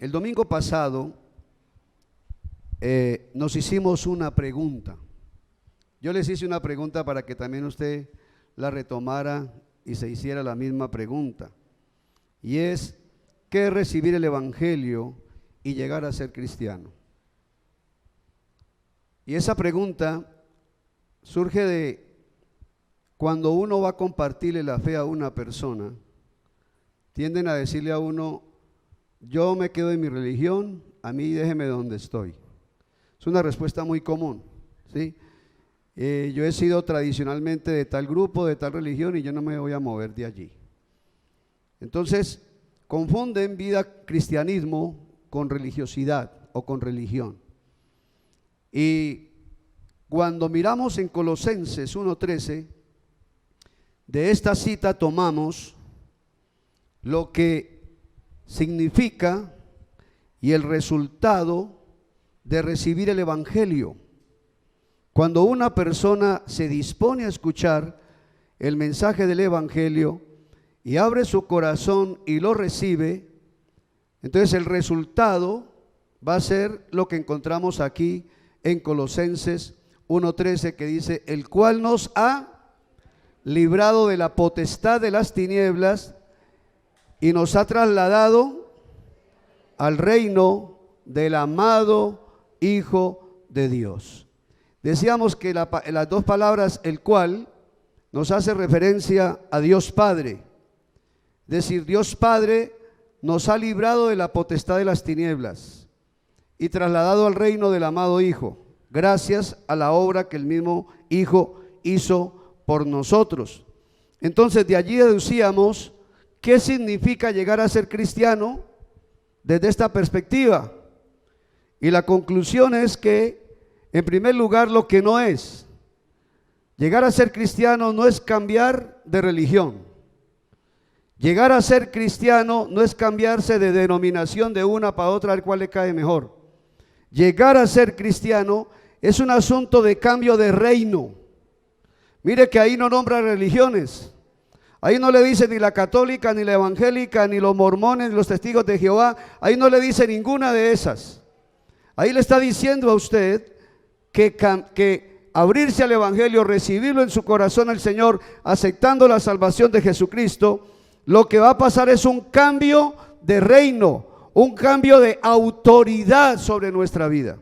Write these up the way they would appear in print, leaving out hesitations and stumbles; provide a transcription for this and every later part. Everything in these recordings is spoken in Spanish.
El domingo pasado nos hicimos una pregunta. Yo les hice una pregunta para que también usted la retomara y se hiciera la misma pregunta. Y es, ¿qué es recibir el Evangelio y llegar a ser cristiano? Y esa pregunta surge de cuando uno va a compartirle la fe a una persona, tienden a decirle a uno, yo me quedo en mi religión, a mí déjeme donde estoy. Es una respuesta muy común, ¿sí? Yo he sido tradicionalmente de tal grupo, de tal religión y yo no me voy a mover de allí. Entonces, confunden vida cristianismo con religiosidad o con religión. Y cuando miramos en Colosenses 1:13, de esta cita tomamos lo que significa y el resultado de recibir el Evangelio. Cuando una persona se dispone a escuchar el mensaje del Evangelio y abre su corazón y lo recibe, entonces el resultado va a ser lo que encontramos aquí en Colosenses 1:13, que dice, el cual nos ha librado de la potestad de las tinieblas y nos ha trasladado al reino del amado Hijo de Dios. Decíamos que las dos palabras, el cual, nos hace referencia a Dios Padre. Es decir, Dios Padre nos ha librado de la potestad de las tinieblas y trasladado al reino del amado Hijo, gracias a la obra que el mismo Hijo hizo por nosotros. Entonces de allí deducíamos qué significa llegar a ser cristiano desde esta perspectiva. Y la conclusión es que, en primer lugar, lo que no es. Llegar a ser cristiano no es cambiar de religión. Llegar a ser cristiano no es cambiarse de denominación de una para otra al cual le cae mejor. Llegar a ser cristiano es un asunto de cambio de reino. Mire que ahí no nombra religiones. Ahí no le dice ni la católica, ni la evangélica, ni los mormones, ni los testigos de Jehová. Ahí no le dice ninguna de esas. Ahí le está diciendo a usted que abrirse al Evangelio, recibirlo en su corazón al Señor, aceptando la salvación de Jesucristo, lo que va a pasar es un cambio de reino, un cambio de autoridad sobre nuestra vida.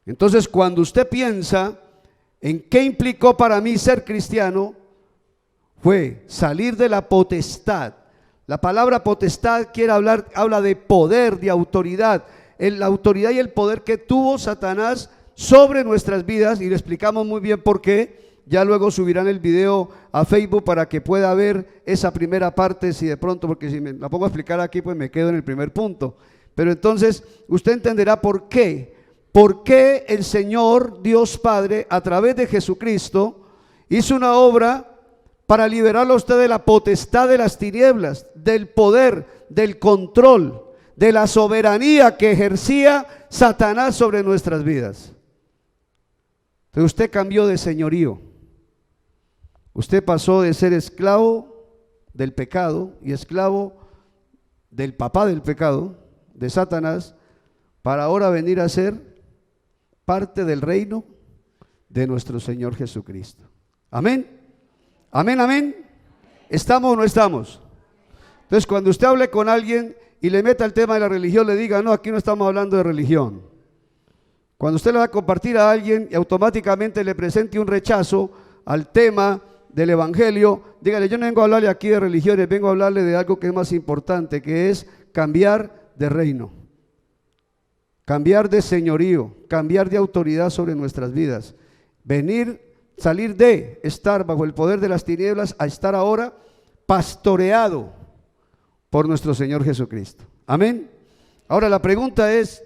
Entonces, cuando usted piensa en qué implicó para mí ser cristiano, fue salir de la potestad. La palabra potestad habla de poder, de autoridad. La autoridad y el poder que tuvo Satanás sobre nuestras vidas, y le explicamos muy bien por qué. Ya luego subirán el video a Facebook para que pueda ver esa primera parte, si de pronto, porque si me la pongo a explicar aquí, pues me quedo en el primer punto. Pero entonces usted entenderá por qué. ¿Por qué el Señor Dios Padre, a través de Jesucristo, hizo una obra para liberarlo a usted de la potestad de las tinieblas, del poder, del control, de la soberanía que ejercía Satanás sobre nuestras vidas? Entonces usted cambió de señorío. Usted pasó de ser esclavo del pecado y esclavo del papá del pecado, de Satanás, para ahora venir a ser parte del reino de nuestro Señor Jesucristo. Amén. Amén, amén. ¿Estamos o no estamos? Entonces, cuando usted hable con alguien y le meta el tema de la religión, le diga, no, aquí no estamos hablando de religión. Cuando usted le va a compartir a alguien y automáticamente le presente un rechazo al tema del Evangelio, dígale, yo no vengo a hablarle aquí de religiones, vengo a hablarle de algo que es más importante, que es cambiar de reino. Cambiar de señorío, cambiar de autoridad sobre nuestras vidas, salir de estar bajo el poder de las tinieblas a estar ahora pastoreado por nuestro Señor Jesucristo. Amén. Ahora la pregunta es,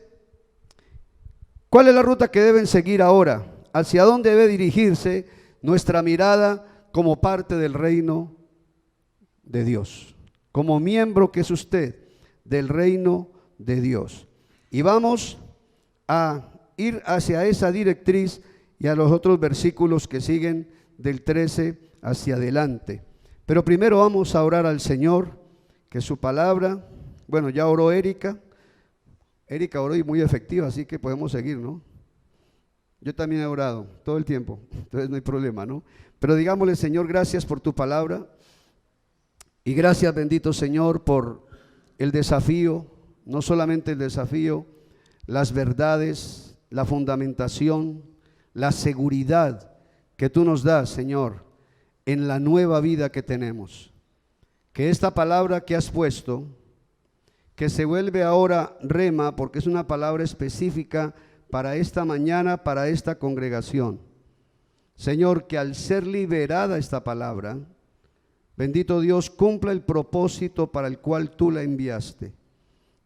¿cuál es la ruta que deben seguir ahora? ¿Hacia dónde debe dirigirse nuestra mirada como parte del reino de Dios? Como miembro que es usted del reino de Dios. Y vamos a ir hacia esa directriz y a los otros versículos que siguen del 13 hacia adelante. Pero primero vamos a orar al Señor, que su palabra, bueno, ya oró Erika, Erika oró y muy efectiva, así que podemos seguir, ¿no? Yo también he orado todo el tiempo, entonces no hay problema, ¿no? Pero digámosle, Señor, gracias por tu palabra y gracias, bendito Señor, por el desafío, no solamente el desafío, las verdades, la fundamentación, la seguridad que tú nos das, Señor, en la nueva vida que tenemos. Que esta palabra que has puesto, que se vuelve ahora rema, porque es una palabra específica para esta mañana, para esta congregación. Señor, que al ser liberada esta palabra, bendito Dios, cumpla el propósito para el cual tú la enviaste.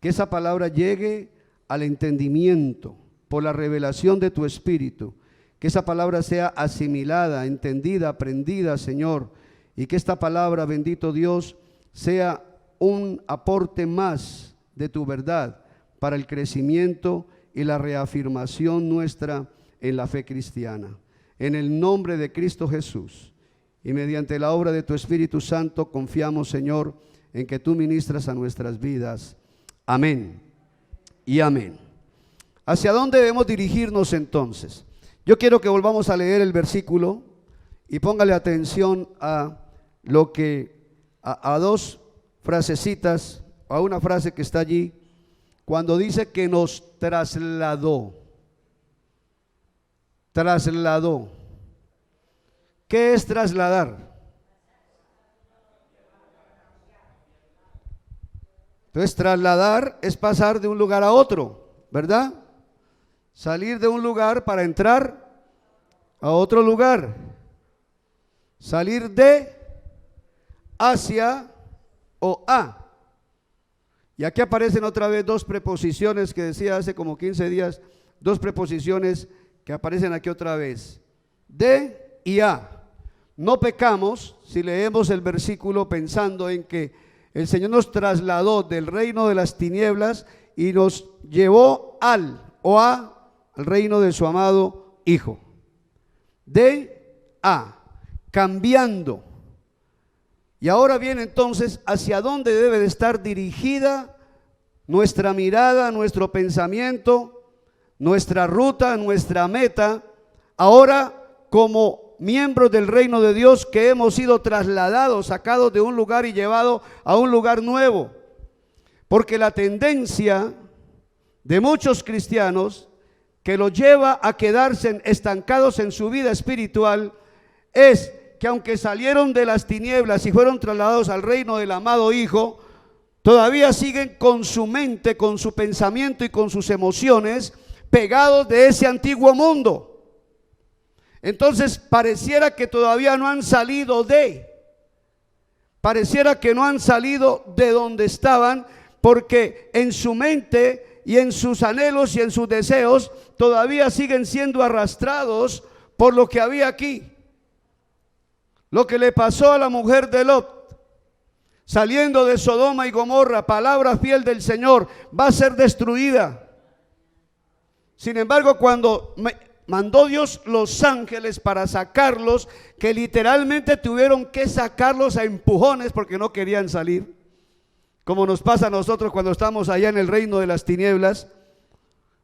Que esa palabra llegue al entendimiento por la revelación de tu Espíritu. Que esa palabra sea asimilada, entendida, aprendida, Señor. Y que esta palabra, bendito Dios, sea un aporte más de tu verdad para el crecimiento y la reafirmación nuestra en la fe cristiana. En el nombre de Cristo Jesús y mediante la obra de tu Espíritu Santo confiamos, Señor, en que tú ministras a nuestras vidas. Amén y amén. ¿Hacia dónde debemos dirigirnos entonces? Yo quiero que volvamos a leer el versículo y póngale atención a lo que a dos frasecitas, a una frase que está allí, cuando dice que nos trasladó. Trasladó. ¿Qué es trasladar? Entonces, trasladar es pasar de un lugar a otro, ¿verdad? Salir de un lugar para entrar a otro lugar. Salir de, hacia o a. Y aquí aparecen otra vez dos preposiciones que decía hace como 15 días, dos preposiciones que aparecen aquí otra vez, de y a. No pecamos si leemos el versículo pensando en que el Señor nos trasladó del reino de las tinieblas y nos llevó al reino de su amado Hijo. De a, cambiando. Y ahora viene entonces hacia dónde debe de estar dirigida nuestra mirada, nuestro pensamiento, nuestra ruta, nuestra meta, ahora como miembros del reino de Dios que hemos sido trasladados, sacados de un lugar y llevados a un lugar nuevo. Porque la tendencia de muchos cristianos que los lleva a quedarse estancados en su vida espiritual es que aunque salieron de las tinieblas y fueron trasladados al reino del amado Hijo, todavía siguen con su mente, con su pensamiento y con sus emociones pegados de ese antiguo mundo. Entonces pareciera que todavía no han salido pareciera que no han salido de donde estaban, porque en su mente y en sus anhelos y en sus deseos todavía siguen siendo arrastrados por lo que había aquí. Lo que le pasó a la mujer de Lot, saliendo de Sodoma y Gomorra, palabra fiel del Señor, va a ser destruida. Sin embargo, cuando mandó Dios los ángeles para sacarlos, que literalmente tuvieron que sacarlos a empujones porque no querían salir, como nos pasa a nosotros cuando estamos allá en el reino de las tinieblas.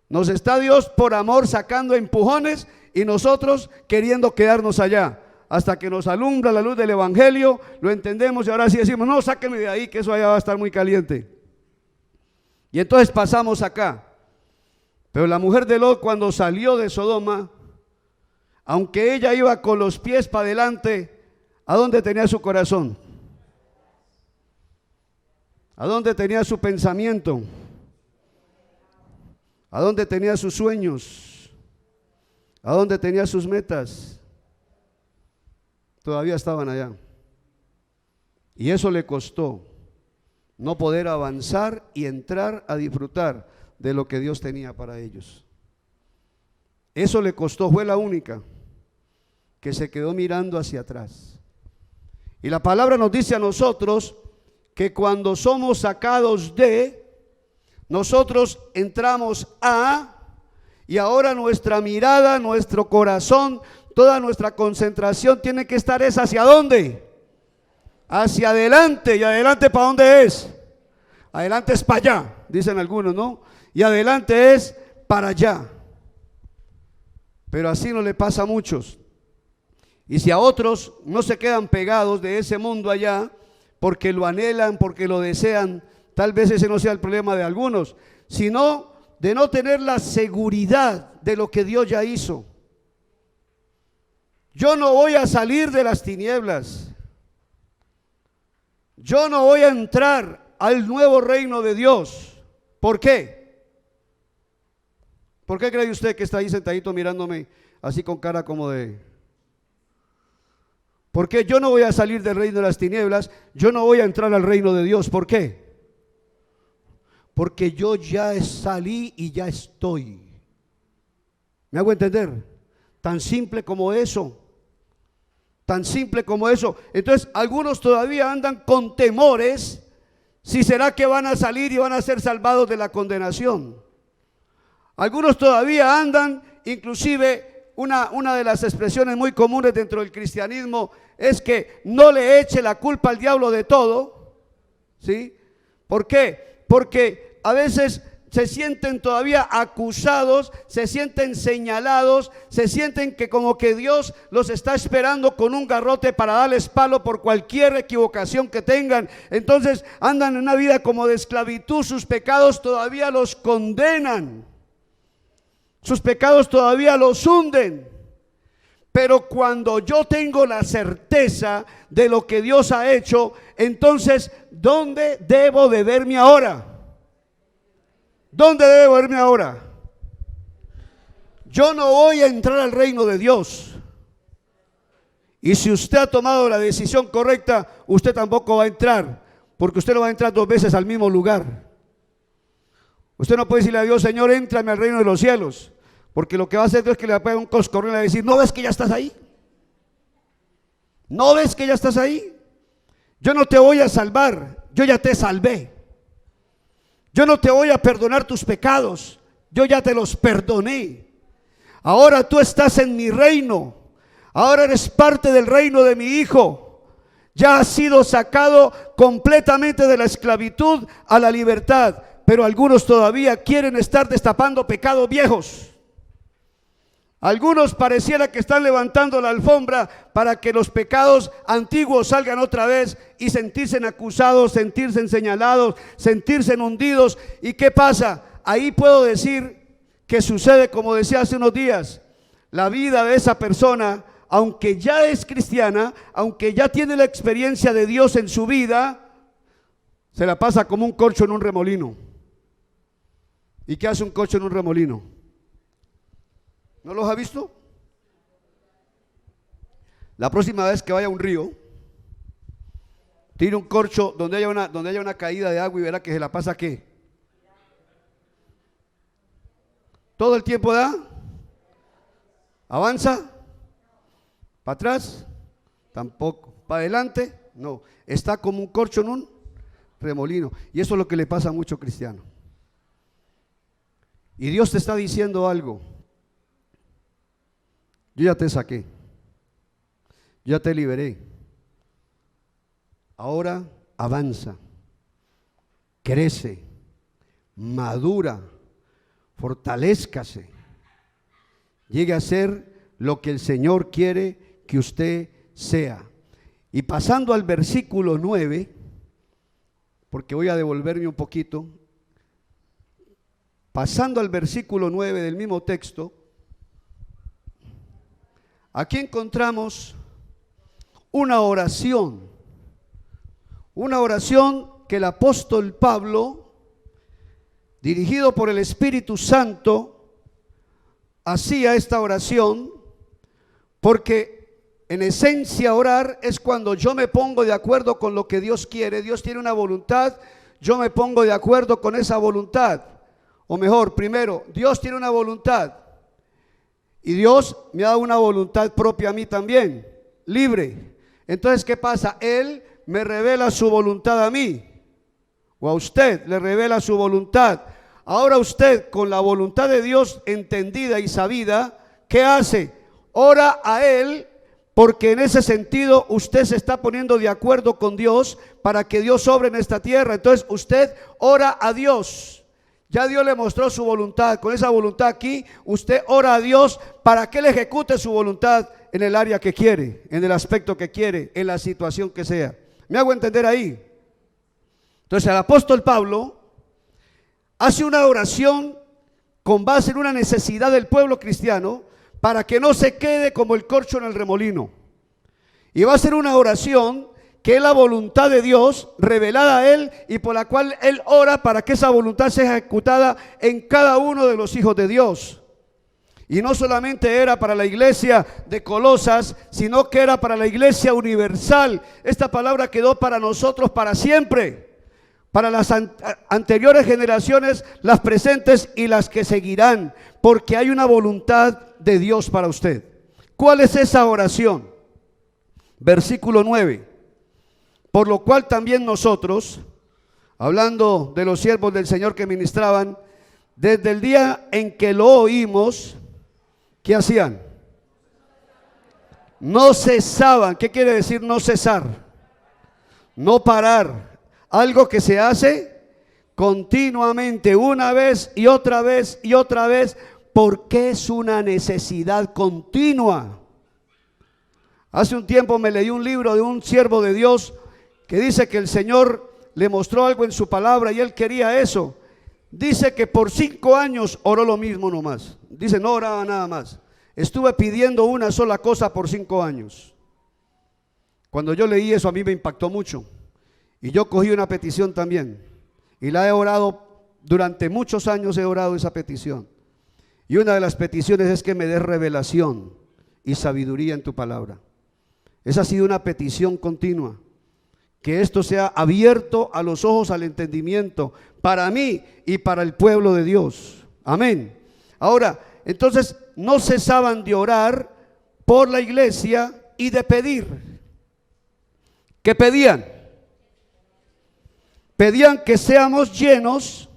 Nos está Dios por amor sacando a empujones y nosotros queriendo quedarnos allá, hasta que nos alumbra la luz del evangelio, lo entendemos y ahora sí decimos, no, sáquenme de ahí que eso allá va a estar muy caliente. Y entonces pasamos acá. Pero la mujer de Lot, cuando salió de Sodoma, aunque ella iba con los pies para adelante, ¿a dónde tenía su corazón? ¿A dónde tenía su pensamiento? ¿A dónde tenía sus sueños? ¿A dónde tenía sus metas? Todavía estaban allá. Y eso le costó no poder avanzar y entrar a disfrutar de lo que Dios tenía para ellos. Eso le costó, fue la única que se quedó mirando hacia atrás. Y la palabra nos dice a nosotros que cuando somos sacados de, nosotros entramos a, y ahora nuestra mirada, nuestro corazón, toda nuestra concentración tiene que estar es hacia dónde, hacia adelante. ¿Y adelante para dónde es? Adelante es para allá, dicen algunos, ¿no? y adelante es para allá. Pero así no le pasa a muchos. Y si a otros no se quedan pegados de ese mundo allá, porque lo anhelan, porque lo desean, tal vez ese no sea el problema de algunos, sino de no tener la seguridad de lo que Dios ya hizo. Yo no voy a salir de las tinieblas. Yo no voy a entrar al nuevo reino de Dios. ¿Por qué? ¿Por qué cree usted que está ahí sentadito mirándome así con cara como de... ¿Por qué yo no voy a salir del reino de las tinieblas? Yo no voy a entrar al reino de Dios. ¿Por qué? Porque yo ya salí y ya estoy. ¿Me hago entender? Tan simple como eso. Tan simple como eso. Entonces algunos todavía andan con temores si será que van a salir y van a ser salvados de la condenación. Algunos todavía andan, inclusive una de las expresiones muy comunes dentro del cristianismo es que no le eche la culpa al diablo de todo. ¿Sí? ¿Por qué? Porque a veces se sienten todavía acusados, se sienten señalados, se sienten que como que Dios los está esperando con un garrote para darles palo por cualquier equivocación que tengan. Entonces andan en una vida como de esclavitud, sus pecados todavía los condenan, sus pecados todavía los hunden. Pero cuando yo tengo la certeza de lo que Dios ha hecho, entonces ¿dónde debo de verme ahora? ¿Dónde debo verme ahora? Yo no voy a entrar al reino de Dios. Y si usted ha tomado la decisión correcta, usted tampoco va a entrar, porque usted no va a entrar dos veces al mismo lugar. Usted no puede decirle a Dios, Señor, éntrame al reino de los cielos, porque lo que va a hacer Dios es que le va a pegar un coscorrón y le va a decir, ¿no ves que ya estás ahí? ¿No ves que ya estás ahí? Yo no te voy a salvar, yo ya te salvé. Yo no te voy a perdonar tus pecados, yo ya te los perdoné. Ahora tú estás en mi reino, ahora eres parte del reino de mi Hijo. Ya has sido sacado completamente de la esclavitud a la libertad, pero algunos todavía quieren estar destapando pecados viejos. Algunos pareciera que están levantando la alfombra para que los pecados antiguos salgan otra vez y sentirse acusados, sentirse señalados, sentirse hundidos. ¿Y qué pasa? Ahí puedo decir que sucede como decía hace unos días. La vida de esa persona, aunque ya es cristiana, aunque ya tiene la experiencia de Dios en su vida, se la pasa como un corcho en un remolino. ¿Y qué hace un corcho en un remolino? ¿No los ha visto? La próxima vez que vaya a un río, tire un corcho donde haya una caída de agua y verá que se la pasa ¿qué? Todo el tiempo da, avanza, para atrás, tampoco, para adelante, no, está como un corcho en un remolino. Y eso es lo que le pasa a muchos cristianos. Y Dios te está diciendo algo. Yo ya te saqué, ya te liberé. Ahora avanza, crece, madura, fortalézcase, llegue a ser lo que el Señor quiere que usted sea. Y pasando al versículo 9, porque voy a devolverme un poquito, pasando al versículo 9 del mismo texto, aquí encontramos una oración que el apóstol Pablo, dirigido por el Espíritu Santo, hacía esta oración, porque en esencia orar es cuando yo me pongo de acuerdo con lo que Dios quiere. Dios tiene una voluntad, yo me pongo de acuerdo con esa voluntad. O mejor, primero, Dios tiene una voluntad. Y Dios me ha dado una voluntad propia a mí también, libre. Entonces, ¿qué pasa? Él me revela su voluntad a mí, o a usted le revela su voluntad. Ahora usted, con la voluntad de Dios entendida y sabida, ¿qué hace? Ora a Él, porque en ese sentido usted se está poniendo de acuerdo con Dios para que Dios obre en esta tierra. Entonces usted ora a Dios. Ya Dios le mostró su voluntad. Con esa voluntad aquí, usted ora a Dios para que Él ejecute su voluntad en el área que quiere, en el aspecto que quiere, en la situación que sea. ¿Me hago entender ahí? Entonces el apóstol Pablo hace una oración con base en una necesidad del pueblo cristiano para que no se quede como el corcho en el remolino. Y va a ser una oración que es la voluntad de Dios revelada a él y por la cual él ora para que esa voluntad sea ejecutada en cada uno de los hijos de Dios. Y no solamente era para la iglesia de Colosas, sino que era para la iglesia universal. Esta palabra quedó para nosotros para siempre, para las anteriores generaciones, las presentes y las que seguirán, porque hay una voluntad de Dios para usted. ¿Cuál es esa oración? Versículo 9. Por lo cual también nosotros, hablando de los siervos del Señor que ministraban, desde el día en que lo oímos, ¿qué hacían? No cesaban. ¿Qué quiere decir no cesar? No parar. Algo que se hace continuamente, una vez y otra vez y otra vez, porque es una necesidad continua. Hace un tiempo me leí un libro de un siervo de Dios que dice que el Señor le mostró algo en su palabra y él quería eso. Dice que por 5 años oró lo mismo nomás. Dice, no oraba nada más. Estuve pidiendo una sola cosa por 5 años. Cuando yo leí eso a mí me impactó mucho. Y yo cogí una petición también. Y la he orado, durante muchos años he orado esa petición. Y una de las peticiones es que me des revelación y sabiduría en tu palabra. Esa ha sido una petición continua. Que esto sea abierto a los ojos, al entendimiento, para mí y para el pueblo de Dios. Amén. Ahora, entonces no cesaban de orar por la iglesia y de pedir. ¿Qué pedían? Pedían que seamos llenos,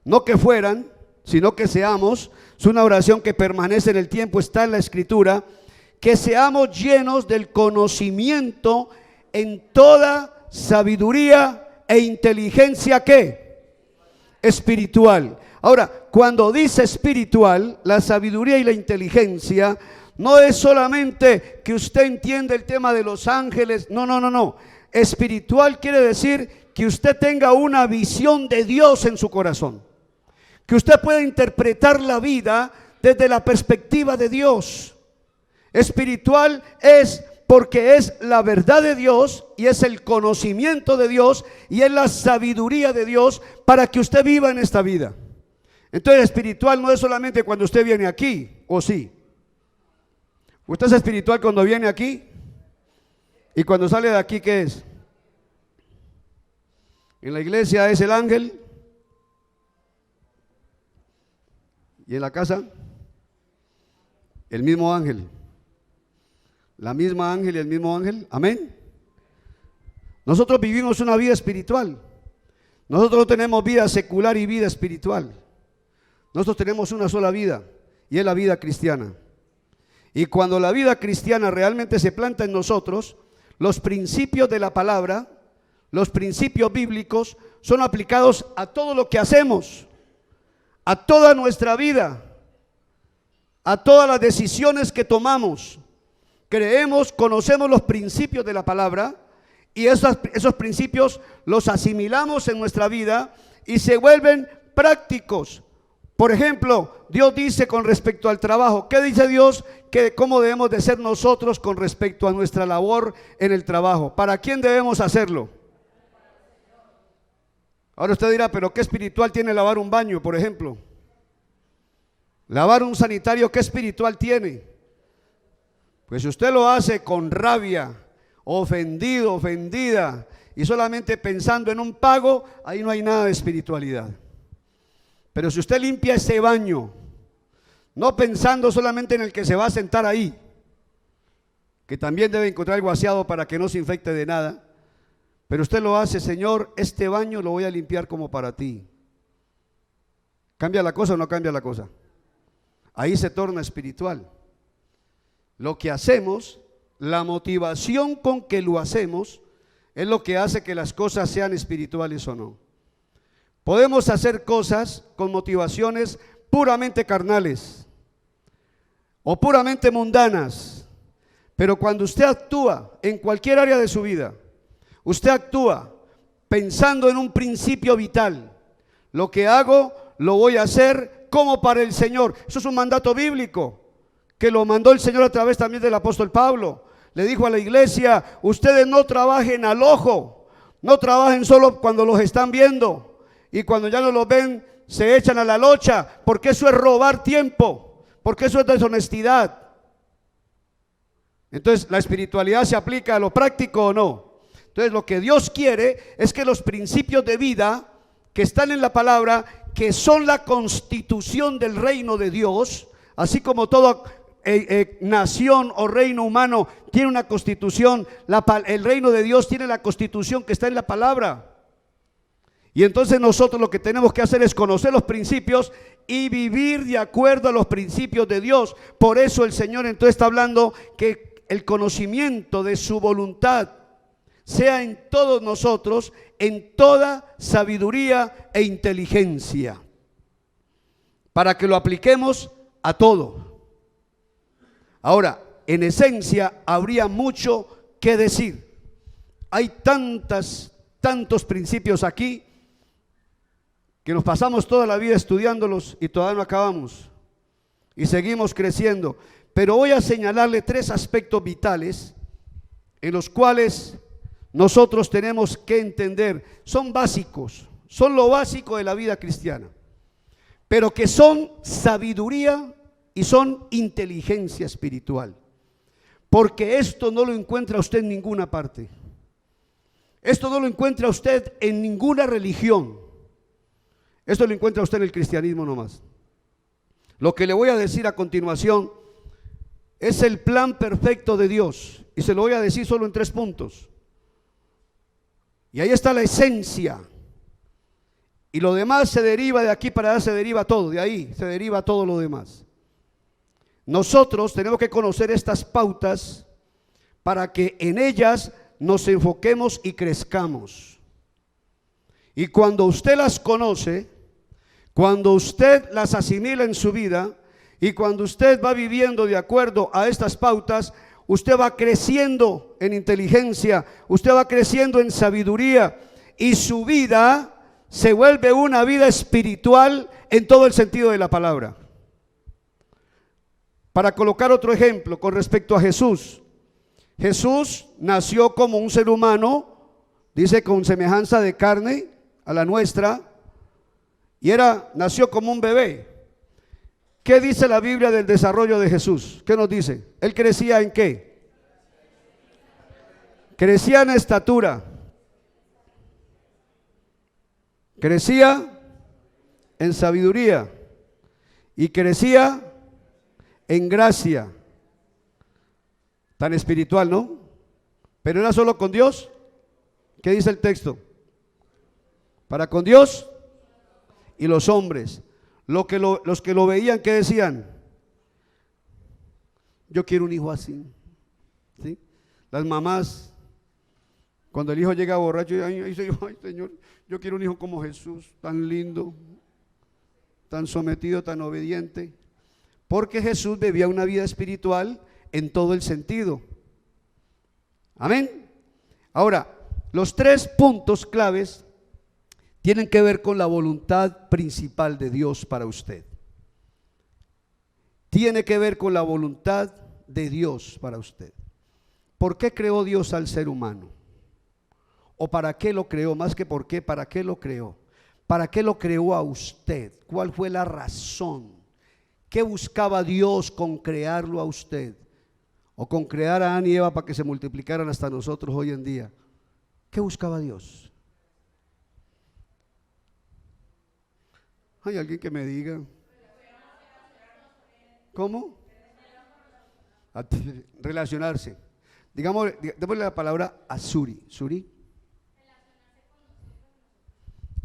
no que fueran, sino que seamos. Es una oración que permanece en el tiempo, está en la Escritura. Que seamos llenos del conocimiento en toda sabiduría e inteligencia, ¿qué? Espiritual. Ahora, cuando dice espiritual, la sabiduría y la inteligencia no es solamente que usted entiende el tema de los ángeles, no. Espiritual quiere decir que usted tenga una visión de Dios en su corazón, que usted pueda interpretar la vida desde la perspectiva de Dios. Espiritual es porque es la verdad de Dios y es el conocimiento de Dios y es la sabiduría de Dios para que usted viva en esta vida. Entonces espiritual no es solamente cuando usted viene aquí, ¿o sí? Usted es espiritual cuando viene aquí y cuando sale de aquí, ¿qué es? En la iglesia es el ángel y en la casa el mismo ángel. La misma ángel y el mismo ángel, amén. Nosotros vivimos una vida espiritual. Nosotros no tenemos vida secular y vida espiritual. Nosotros tenemos una sola vida y es la vida cristiana. Y cuando la vida cristiana realmente se planta en nosotros, los principios de la palabra, los principios bíblicos son aplicados a todo lo que hacemos, a toda nuestra vida, a todas las decisiones que tomamos. Creemos, conocemos los principios de la palabra y esos principios los asimilamos en nuestra vida y se vuelven prácticos. Por ejemplo, Dios dice con respecto al trabajo, ¿qué dice Dios? Que cómo debemos de ser nosotros con respecto a nuestra labor en el trabajo. ¿Para quién debemos hacerlo? Ahora usted dirá, pero ¿qué espiritual tiene lavar un baño, por ejemplo? Lavar un sanitario, ¿qué espiritual tiene? Pues si usted lo hace con rabia, ofendido, ofendida y solamente pensando en un pago, ahí no hay nada de espiritualidad. Pero si usted limpia ese baño, no pensando solamente en el que se va a sentar ahí, que también debe encontrar algo aseado para que no se infecte de nada, pero usted lo hace, Señor, este baño lo voy a limpiar como para ti. ¿Cambia la cosa o no cambia la cosa? Ahí se torna espiritual. Lo que hacemos, la motivación con que lo hacemos, es lo que hace que las cosas sean espirituales o no. Podemos hacer cosas con motivaciones puramente carnales o puramente mundanas, pero cuando usted actúa en cualquier área de su vida, usted actúa pensando en un principio vital. Lo que hago, lo voy a hacer como para el Señor. Eso es un mandato bíblico que lo mandó el Señor a través también del apóstol Pablo. Le dijo a la iglesia: ustedes no trabajen al ojo, no trabajen solo cuando los están viendo, y cuando ya no los ven se echan a la locha, porque eso es robar tiempo, porque eso es deshonestidad. Entonces, ¿la espiritualidad se aplica a lo práctico o no? Entonces, lo que Dios quiere es que los principios de vida que están en la palabra, que son la constitución del reino de Dios, así como toda nación o reino humano tiene una constitución, el reino de Dios tiene la constitución que está en la palabra. Y entonces nosotros lo que tenemos que hacer es conocer los principios y vivir de acuerdo a los principios de Dios. Por eso el Señor entonces está hablando que el conocimiento de su voluntad sea en todos nosotros, en toda sabiduría e inteligencia, para que lo apliquemos a todo. Ahora, en esencia, habría mucho que decir. Hay tantos principios aquí que nos pasamos toda la vida estudiándolos y todavía no acabamos y seguimos creciendo. Pero voy a señalarle 3 aspectos vitales en los cuales nosotros tenemos que entender. Son básicos, son lo básico de la vida cristiana, pero que son sabiduría y son inteligencia espiritual, porque esto no lo encuentra usted en ninguna parte. Esto no lo encuentra usted en ninguna religión. Esto lo encuentra usted en el cristianismo nomás. Lo que le voy a decir a continuación es el plan perfecto de Dios, y se lo voy a decir solo en 3 puntos. Y ahí está la esencia. Y lo demás se deriva de aquí para allá, se deriva todo, de ahí se deriva todo lo demás. Nosotros tenemos que conocer estas pautas para que en ellas nos enfoquemos y crezcamos. Y cuando usted las conoce, cuando usted las asimila en su vida y cuando usted va viviendo de acuerdo a estas pautas, usted va creciendo en inteligencia, usted va creciendo en sabiduría y su vida se vuelve una vida espiritual en todo el sentido de la palabra. Para colocar otro ejemplo con respecto a Jesús. Jesús nació como un ser humano, dice con semejanza de carne a la nuestra, y nació como un bebé. ¿Qué dice la Biblia del desarrollo de Jesús? ¿Qué nos dice? ¿Él crecía en qué? Crecía en estatura, crecía en sabiduría y crecía en gracia. Tan espiritual, ¿no? Pero era solo con Dios. ¿Qué dice el texto? Para con Dios y los hombres. Los que lo veían, ¿qué decían? Yo quiero un hijo así. ¿Sí? Las mamás, cuando el hijo llega borracho, ay Señor, yo quiero un hijo como Jesús, tan lindo, tan sometido, tan obediente. Porque Jesús vivía una vida espiritual en todo el sentido. Amén. Ahora, los 3 puntos claves tienen que ver con la voluntad principal de Dios para usted. Tiene que ver con la voluntad de Dios para usted. ¿Por qué creó Dios al ser humano? ¿O para qué lo creó? Más que por qué, ¿para qué lo creó? ¿Para qué lo creó a usted? ¿Cuál fue la razón? ¿Qué buscaba Dios con crearlo a usted? O con crear a Adán y Eva para que se multiplicaran hasta nosotros hoy en día. ¿Qué buscaba Dios? ¿Hay alguien que me diga? ¿Cómo? Relacionarse. Digamos, démosle la palabra a Suri. ¿Suri?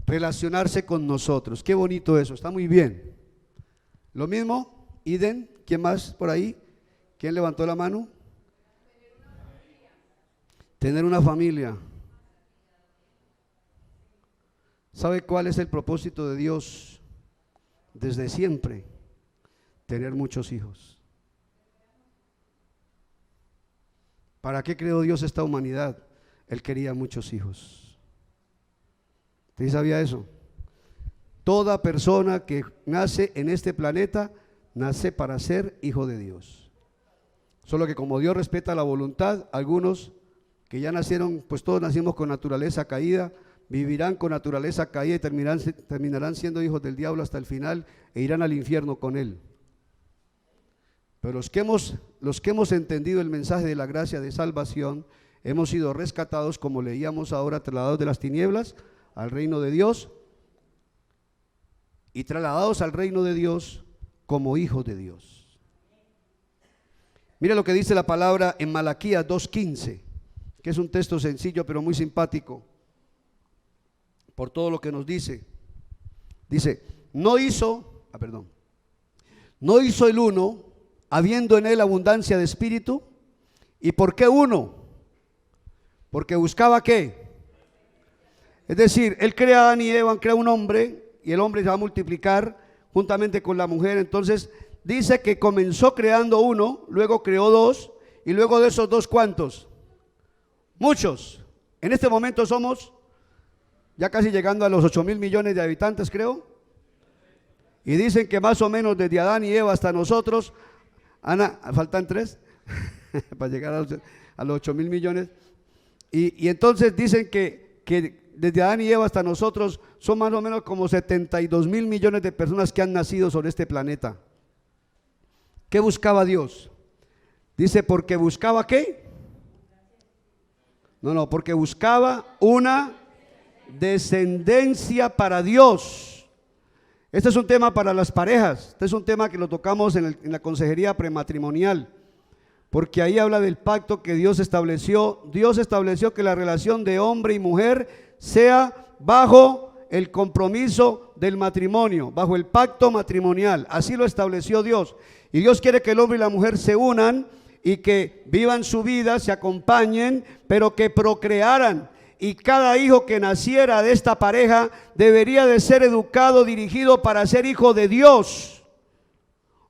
Relacionarse con nosotros. Qué bonito eso, está muy bien. Lo mismo, Iden, ¿quién más por ahí? ¿Quién levantó la mano? Tener una familia. ¿Sabe cuál es el propósito de Dios desde siempre? Tener muchos hijos. ¿Para qué creó Dios esta humanidad? Él quería muchos hijos. ¿Usted sabía eso? Toda persona que nace en este planeta nace para ser hijo de Dios. Solo que como Dios respeta la voluntad, algunos que ya nacieron, pues todos nacimos con naturaleza caída, vivirán con naturaleza caída y terminarán siendo hijos del diablo hasta el final e irán al infierno con él. Pero los que hemos entendido el mensaje de la gracia de salvación, hemos sido rescatados, como leíamos ahora, trasladados de las tinieblas al reino de Dios y trasladados al reino de Dios como hijos de Dios. Mira lo que dice la palabra en Malaquías 2:15, que es un texto sencillo pero muy simpático por todo lo que nos dice. Dice, no hizo el uno, habiendo en él abundancia de espíritu. ¿Y por qué uno? Porque buscaba ¿qué? Es decir, él crea a Adán y Eva, crea un hombre, y el hombre se va a multiplicar juntamente con la mujer. Entonces dice que comenzó creando uno, luego creó dos, y luego de esos dos, ¿cuántos? Muchos. En este momento somos ya casi llegando a los 8.000 millones de habitantes, creo. Y dicen que más o menos desde Adán y Eva hasta nosotros, Ana, faltan 3 para llegar a los 8.000 millones. Y entonces dicen que desde Adán y Eva hasta nosotros son más o menos como 72.000 millones de personas que han nacido sobre este planeta. ¿Qué buscaba Dios? Dice, porque buscaba ¿qué? No, porque buscaba una descendencia para Dios. Este es un tema para las parejas. Este es un tema que lo tocamos en la consejería prematrimonial, porque ahí habla del pacto que Dios estableció. Dios estableció que la relación de hombre y mujer sea bajo el compromiso del matrimonio, bajo el pacto matrimonial. Así lo estableció Dios. Y Dios quiere que el hombre y la mujer se unan y que vivan su vida, se acompañen, pero que procrearan. Y cada hijo que naciera de esta pareja debería de ser educado, dirigido para ser hijo de Dios,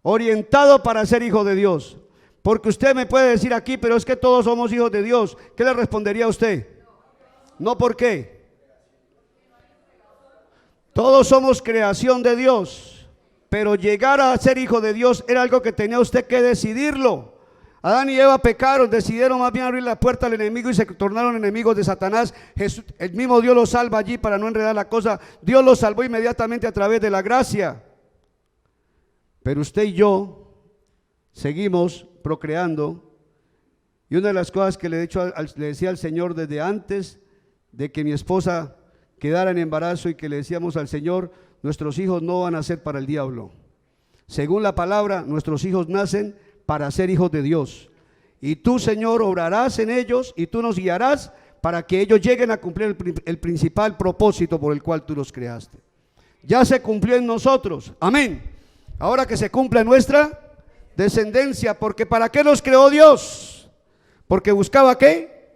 orientado para ser hijo de Dios. Porque usted me puede decir aquí, pero es que todos somos hijos de Dios. ¿Qué le respondería a usted? No, ¿por qué? Todos somos creación de Dios, pero llegar a ser hijo de Dios era algo que tenía usted que decidirlo. Adán y Eva pecaron, decidieron más bien abrir la puerta al enemigo y se tornaron enemigos de Satanás. El mismo Dios los salva allí para no enredar la cosa. Dios los salvó inmediatamente a través de la gracia. Pero usted y yo seguimos procreando. Y una de las cosas que le decía al Señor desde antes de que mi esposa quedara en embarazo, y que le decíamos al Señor, nuestros hijos no van a ser para el diablo. Según la palabra, nuestros hijos nacen para ser hijos de Dios, y tú, Señor, obrarás en ellos y tú nos guiarás para que ellos lleguen a cumplir el principal propósito por el cual tú los creaste. Ya se cumplió en nosotros, amén. Ahora que se cumpla en nuestra descendencia, porque ¿para qué los creó Dios? Porque buscaba ¿qué?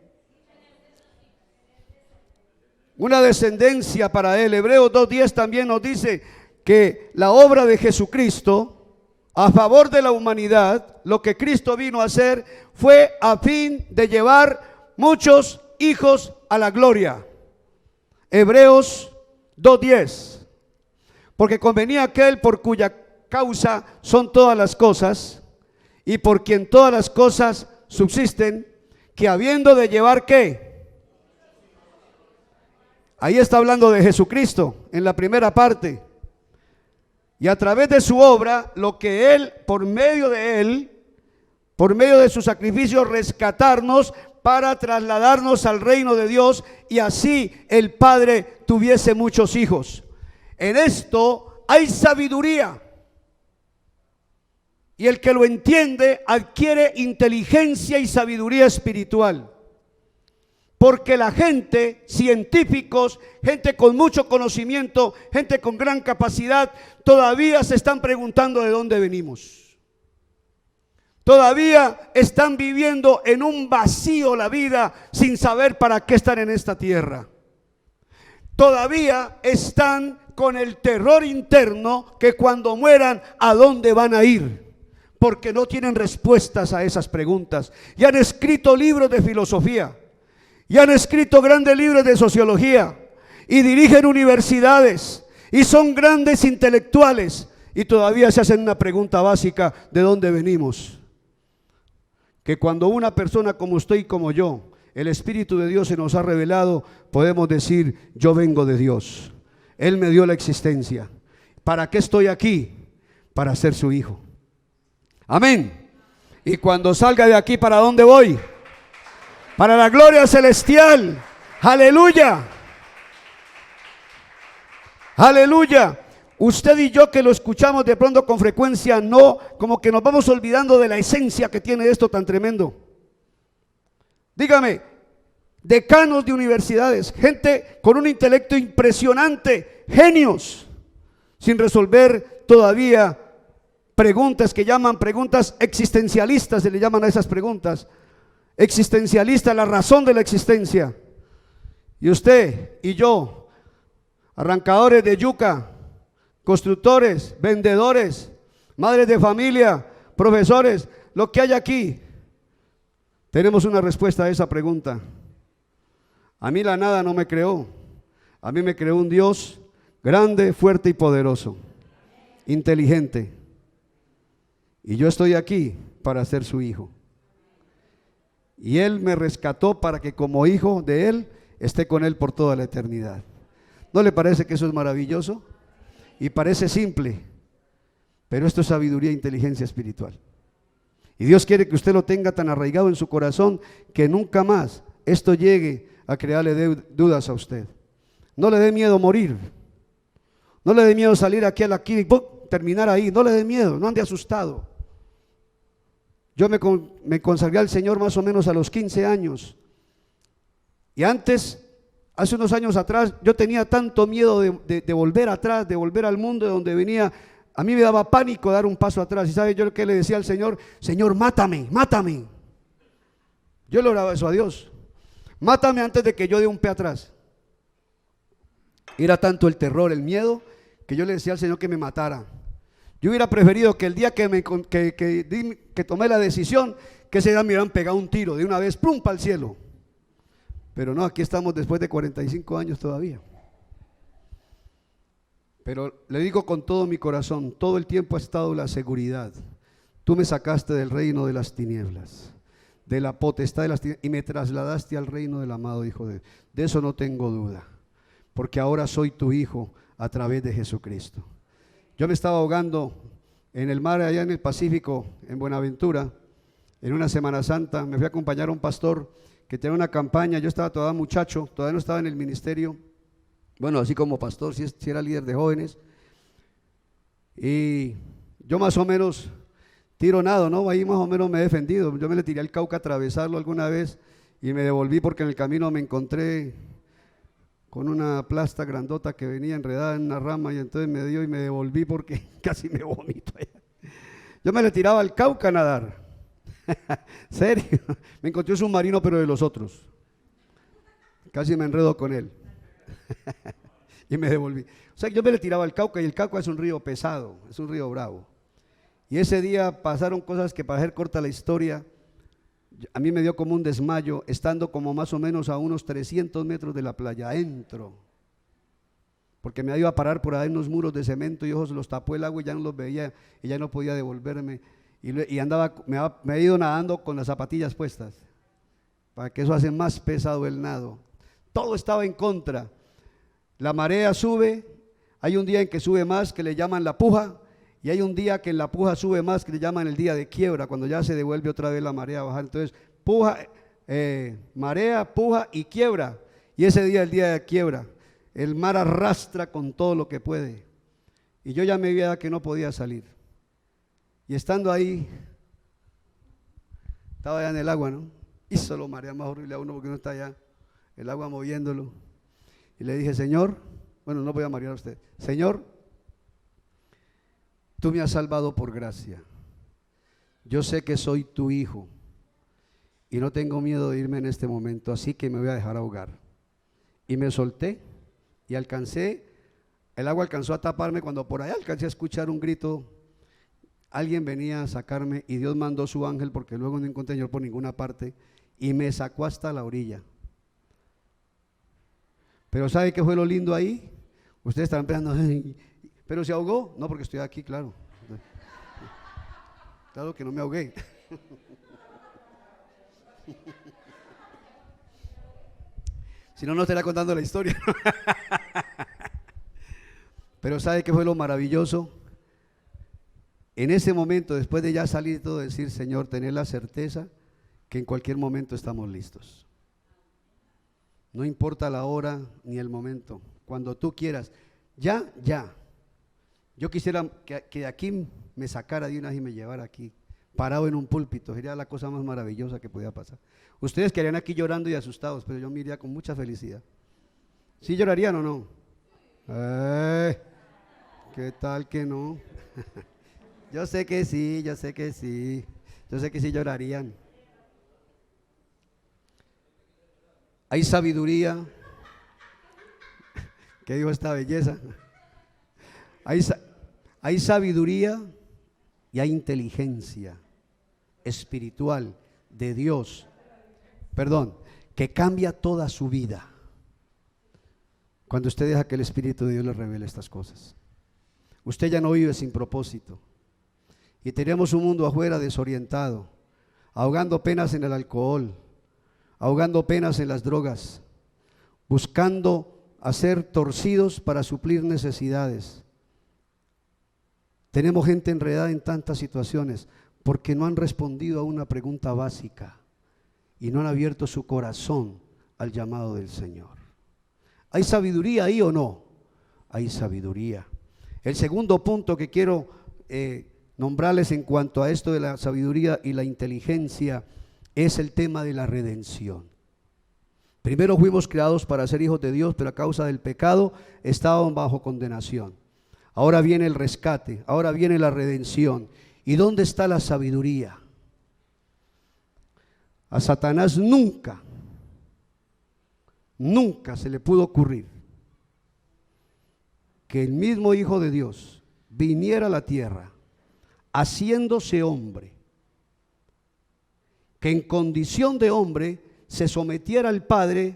Una descendencia para él. Hebreos 2:10 también nos dice que la obra de Jesucristo a favor de la humanidad, lo que Cristo vino a hacer fue a fin de llevar muchos hijos a la gloria. Hebreos 2:10. Porque convenía aquel por cuya causa son todas las cosas, y por quien todas las cosas subsisten, que habiendo de llevar ¿qué? Ahí está hablando de Jesucristo en la primera parte. Y a través de su obra, lo que Él, por medio de su sacrificio, rescatarnos para trasladarnos al reino de Dios, y así el Padre tuviese muchos hijos. En esto hay sabiduría, y el que lo entiende adquiere inteligencia y sabiduría espiritual. Porque la gente, científicos, gente con mucho conocimiento, gente con gran capacidad, todavía se están preguntando de dónde venimos. Todavía están viviendo en un vacío la vida sin saber para qué están en esta tierra. todavía están con el terror interno que cuando mueran, ¿a dónde van a ir? Porque no tienen respuestas a esas preguntas. Y han escrito libros de filosofía, y han escrito grandes libros de sociología, y dirigen universidades, y son grandes intelectuales, y todavía se hacen una pregunta básica: ¿de dónde venimos? Que cuando una persona como usted y como yo, el Espíritu de Dios se nos ha revelado, podemos decir: yo vengo de Dios, Él me dio la existencia. ¿Para qué estoy aquí? Para ser su hijo. Amén. Y cuando salga de aquí, ¿para dónde voy? Para la gloria celestial. Aleluya. Aleluya. Usted y yo que lo escuchamos de pronto con frecuencia, no, como que nos vamos olvidando de la esencia que tiene esto tan tremendo. Dígame, decanos de universidades, gente con un intelecto impresionante, genios, sin resolver todavía preguntas que llaman preguntas existencialistas, se le llaman a esas preguntas. Existencialista, la razón de la existencia. Y usted y yo, arrancadores de yuca, constructores, vendedores, madres de familia, profesores, lo que hay aquí, tenemos una respuesta a esa pregunta. A mí la nada no me creó, a mí me creó un Dios grande, fuerte y poderoso, inteligente. Y yo estoy aquí para ser su hijo. Y Él me rescató para que como hijo de Él esté con Él por toda la eternidad. ¿No le parece que eso es maravilloso? Y parece simple, pero esto es sabiduría e inteligencia espiritual. Y Dios quiere que usted lo tenga tan arraigado en su corazón que nunca más esto llegue a crearle dudas a usted. No le dé miedo morir. No le dé miedo salir aquí a la y terminar ahí. No le dé miedo, no ande asustado. Yo me consagré al Señor más o menos a los 15 años. Y antes, hace unos años atrás, yo tenía tanto miedo de volver atrás, de volver al mundo de donde venía. A mí me daba pánico dar un paso atrás. ¿Y sabe yo lo que le decía al Señor? Señor, mátame, mátame. Yo le oraba eso a Dios. Mátame antes de que yo dé un pie atrás. Era tanto el terror, el miedo, que yo le decía al Señor que me matara. Yo hubiera preferido que el día que tomé la decisión, que ese día me hubieran pegado un tiro de una vez, ¡pum!, para el cielo. Pero no, aquí estamos después de 45 años todavía. Pero le digo con todo mi corazón, todo el tiempo ha estado la seguridad. Tú me sacaste del reino de las tinieblas, de la potestad de las tinieblas, y me trasladaste al reino del amado Hijo de Dios. De eso no tengo duda, porque ahora soy tu hijo a través de Jesucristo. Yo me estaba ahogando en el mar allá en el Pacífico, en Buenaventura, en una Semana Santa. Me fui a acompañar a un pastor que tenía una campaña. Yo estaba todavía muchacho, todavía no estaba en el ministerio. Bueno, así como pastor, sí era líder de jóvenes. Y yo más o menos tiro nado, ¿no? Ahí más o menos me he defendido. Yo me le tiré al Cauca a atravesarlo alguna vez y me devolví porque en el camino me encontré con una plasta grandota que venía enredada en una rama, y entonces me dio y me devolví porque casi me vomito allá. Yo me le tiraba al Cauca a nadar. Serio, me encontré un submarino, pero de los otros. Casi me enredo con él. Y me devolví. O sea, yo me le tiraba al Cauca, y el Cauca es un río pesado, es un río bravo. Y ese día pasaron cosas que, para hacer corta la historia, a mí me dio como un desmayo, estando como más o menos a unos 300 metros de la playa, adentro. Porque me iba a parar por ahí unos muros de cemento y ojos los tapó el agua y ya no los veía y ya no podía devolverme. Y andaba, me he ido nadando con las zapatillas puestas, para que eso hace más pesado el nado. Todo estaba en contra. La marea sube, hay un día en que sube más, que le llaman la puja, y hay un día que en la puja sube más, que le llaman el día de quiebra, cuando ya se devuelve otra vez la marea a bajar. Entonces, puja, marea, puja y quiebra. Y ese día, el día de quiebra, el mar arrastra con todo lo que puede. Y yo ya me veía que no podía salir. Y estando ahí, estaba allá en el agua, ¿no? Hizo lo marea más horrible a uno porque no está allá, el agua moviéndolo. Y le dije: Señor, bueno, no voy a marear a usted. Señor, tú me has salvado por gracia. Yo sé que soy tu hijo y no tengo miedo de irme en este momento, así que me voy a dejar ahogar. Y me solté y el agua alcanzó a taparme cuando por allá alcancé a escuchar un grito. Alguien venía a sacarme y Dios mandó su ángel porque luego no encontré yo por ninguna parte y me sacó hasta la orilla. Pero ¿sabe qué fue lo lindo ahí? Ustedes estaban pensando, ¿pero se ahogó? No, porque estoy aquí, claro. Claro que no me ahogué. Si no, no estaría contando la historia. Pero ¿sabe qué fue lo maravilloso? En ese momento, después de ya salir todo, decir, Señor, tener la certeza que en cualquier momento estamos listos. No importa la hora ni el momento, cuando tú quieras, ya. Yo quisiera que de aquí me sacara de una y me llevara aquí, parado en un púlpito, sería la cosa más maravillosa que podía pasar. Ustedes quedarían aquí llorando y asustados, pero yo me iría con mucha felicidad. ¿Sí llorarían o no? ¿Qué tal que no? Yo sé que sí, yo sé que sí llorarían. Hay sabiduría. ¿Qué dijo esta belleza? Hay sabiduría y hay inteligencia espiritual de Dios, que cambia toda su vida cuando usted deja que el Espíritu de Dios le revele estas cosas. Usted ya no vive sin propósito y tenemos un mundo afuera desorientado, ahogando penas en el alcohol, ahogando penas en las drogas, buscando hacer torcidos para suplir necesidades. Tenemos gente enredada en tantas situaciones porque no han respondido a una pregunta básica y no han abierto su corazón al llamado del Señor. ¿Hay sabiduría ahí o no? Hay sabiduría. El segundo punto que quiero nombrarles en cuanto a esto de la sabiduría y la inteligencia es el tema de la redención. Primero fuimos creados para ser hijos de Dios, pero a causa del pecado estaban bajo condenación. Ahora viene el rescate, ahora viene la redención. ¿Y dónde está la sabiduría? A Satanás nunca se le pudo ocurrir que el mismo Hijo de Dios viniera a la tierra haciéndose hombre, que en condición de hombre se sometiera al Padre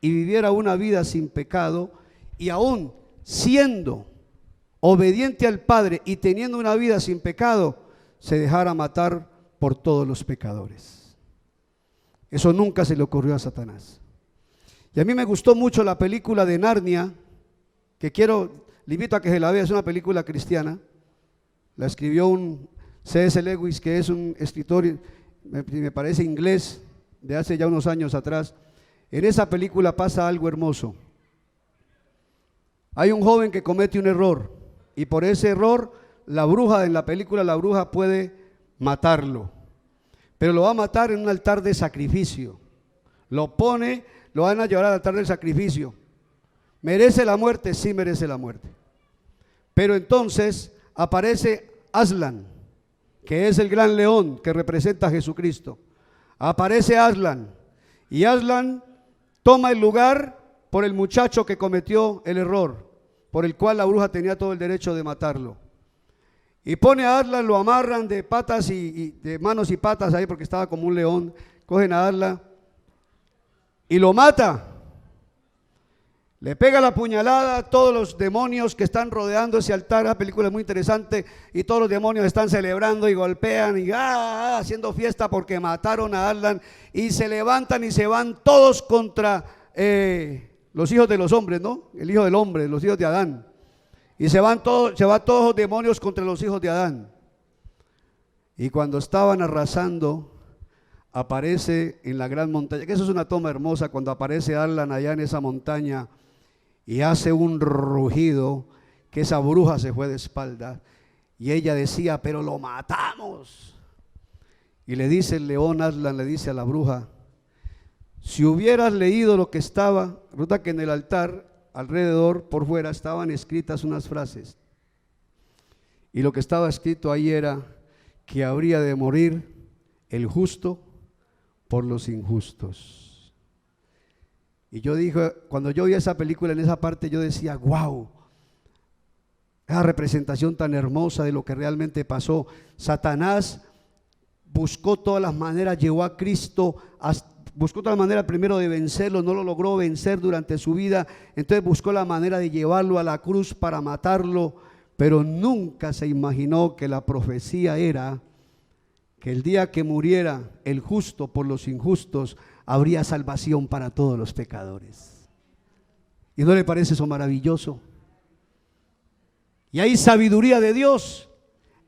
y viviera una vida sin pecado, y aún siendo obediente al Padre y teniendo una vida sin pecado, se dejara matar por todos los pecadores. Eso nunca se le ocurrió a Satanás. Y a mí me gustó mucho la película de Narnia, que le invito a que se la vea, es una película cristiana. La escribió un C.S. Lewis, que es un escritor, me parece inglés, de hace ya unos años atrás. En esa película pasa algo hermoso. Hay un joven que comete un error y por ese error en la película la bruja puede matarlo, pero lo va a matar en un altar de sacrificio. Lo van a llevar al altar del sacrificio. ¿Merece la muerte? Sí, merece la muerte. Pero entonces aparece Aslan, que es el gran león que representa a Jesucristo. Aparece Aslan y Aslan toma el lugar por el muchacho que cometió el error, por el cual la bruja tenía todo el derecho de matarlo. Y pone a Aslan, lo amarran de patas y de manos y patas ahí porque estaba como un león. Cogen a Aslan y lo mata. Le pega la puñalada a todos los demonios que están rodeando ese altar. La película es muy interesante y todos los demonios están celebrando y golpean y haciendo fiesta porque mataron a Aslan, y se levantan y se van todos contra los hijos de los hombres, ¿no? El hijo del hombre, los hijos de Adán. Y se van todos los demonios contra los hijos de Adán. Y cuando estaban arrasando, aparece en la gran montaña, que eso es una toma hermosa, cuando aparece Aslan allá en esa montaña y hace un rugido, que esa bruja se fue de espalda y ella decía, pero lo matamos. Y le dice el león Aslan, le dice a la bruja, si hubieras leído lo que estaba, resulta que en el altar alrededor, por fuera, estaban escritas unas frases, y lo que estaba escrito ahí era que habría de morir el justo por los injustos. Y yo dije, cuando yo vi esa película en esa parte, yo decía, wow, esa representación tan hermosa de lo que realmente pasó. Satanás buscó todas las maneras, llevó a Cristo, buscó todas las maneras primero de vencerlo, no lo logró vencer durante su vida, entonces buscó la manera de llevarlo a la cruz para matarlo, pero nunca se imaginó que la profecía era que el día que muriera el justo por los injustos, habría salvación para todos los pecadores. ¿Y no le parece eso maravilloso? Y hay sabiduría de Dios,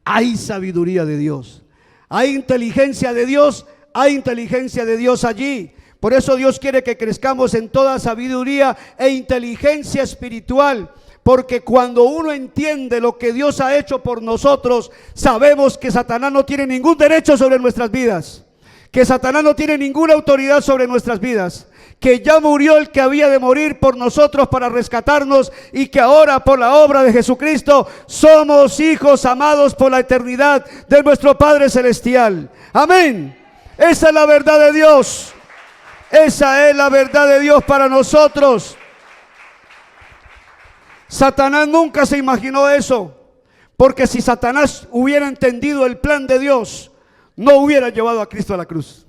hay sabiduría de Dios, hay inteligencia de Dios, hay inteligencia de Dios allí. Por eso Dios quiere que crezcamos en toda sabiduría e inteligencia espiritual, porque cuando uno entiende lo que Dios ha hecho por nosotros, sabemos que Satanás no tiene ningún derecho sobre nuestras vidas, que Satanás no tiene ninguna autoridad sobre nuestras vidas, que ya murió el que había de morir por nosotros para rescatarnos, y que ahora por la obra de Jesucristo somos hijos amados por la eternidad de nuestro Padre Celestial. Amén. Esa es la verdad de Dios. Esa es la verdad de Dios para nosotros. Satanás nunca se imaginó eso, porque si Satanás hubiera entendido el plan de Dios, no hubiera llevado a Cristo a la cruz.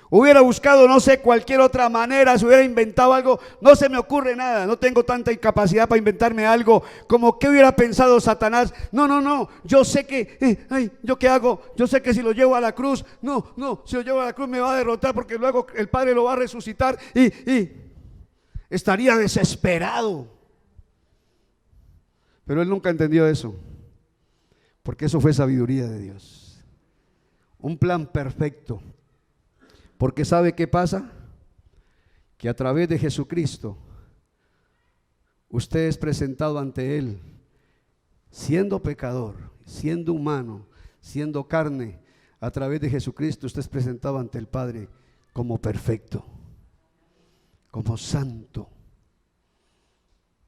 Hubiera buscado, no sé, cualquier otra manera, se hubiera inventado algo. No se me ocurre nada, no tengo tanta incapacidad para inventarme algo como qué hubiera pensado Satanás. No, yo sé que, ¿yo qué hago? Yo sé que si lo llevo a la cruz, si lo llevo a la cruz me va a derrotar, porque luego el Padre lo va a resucitar y estaría desesperado. Pero él nunca entendió eso, porque eso fue sabiduría de Dios, un plan perfecto. Porque ¿sabe qué pasa? Que a través de Jesucristo usted es presentado ante Él, siendo pecador, siendo humano, siendo carne. A través de Jesucristo usted es presentado ante el Padre como perfecto, como santo,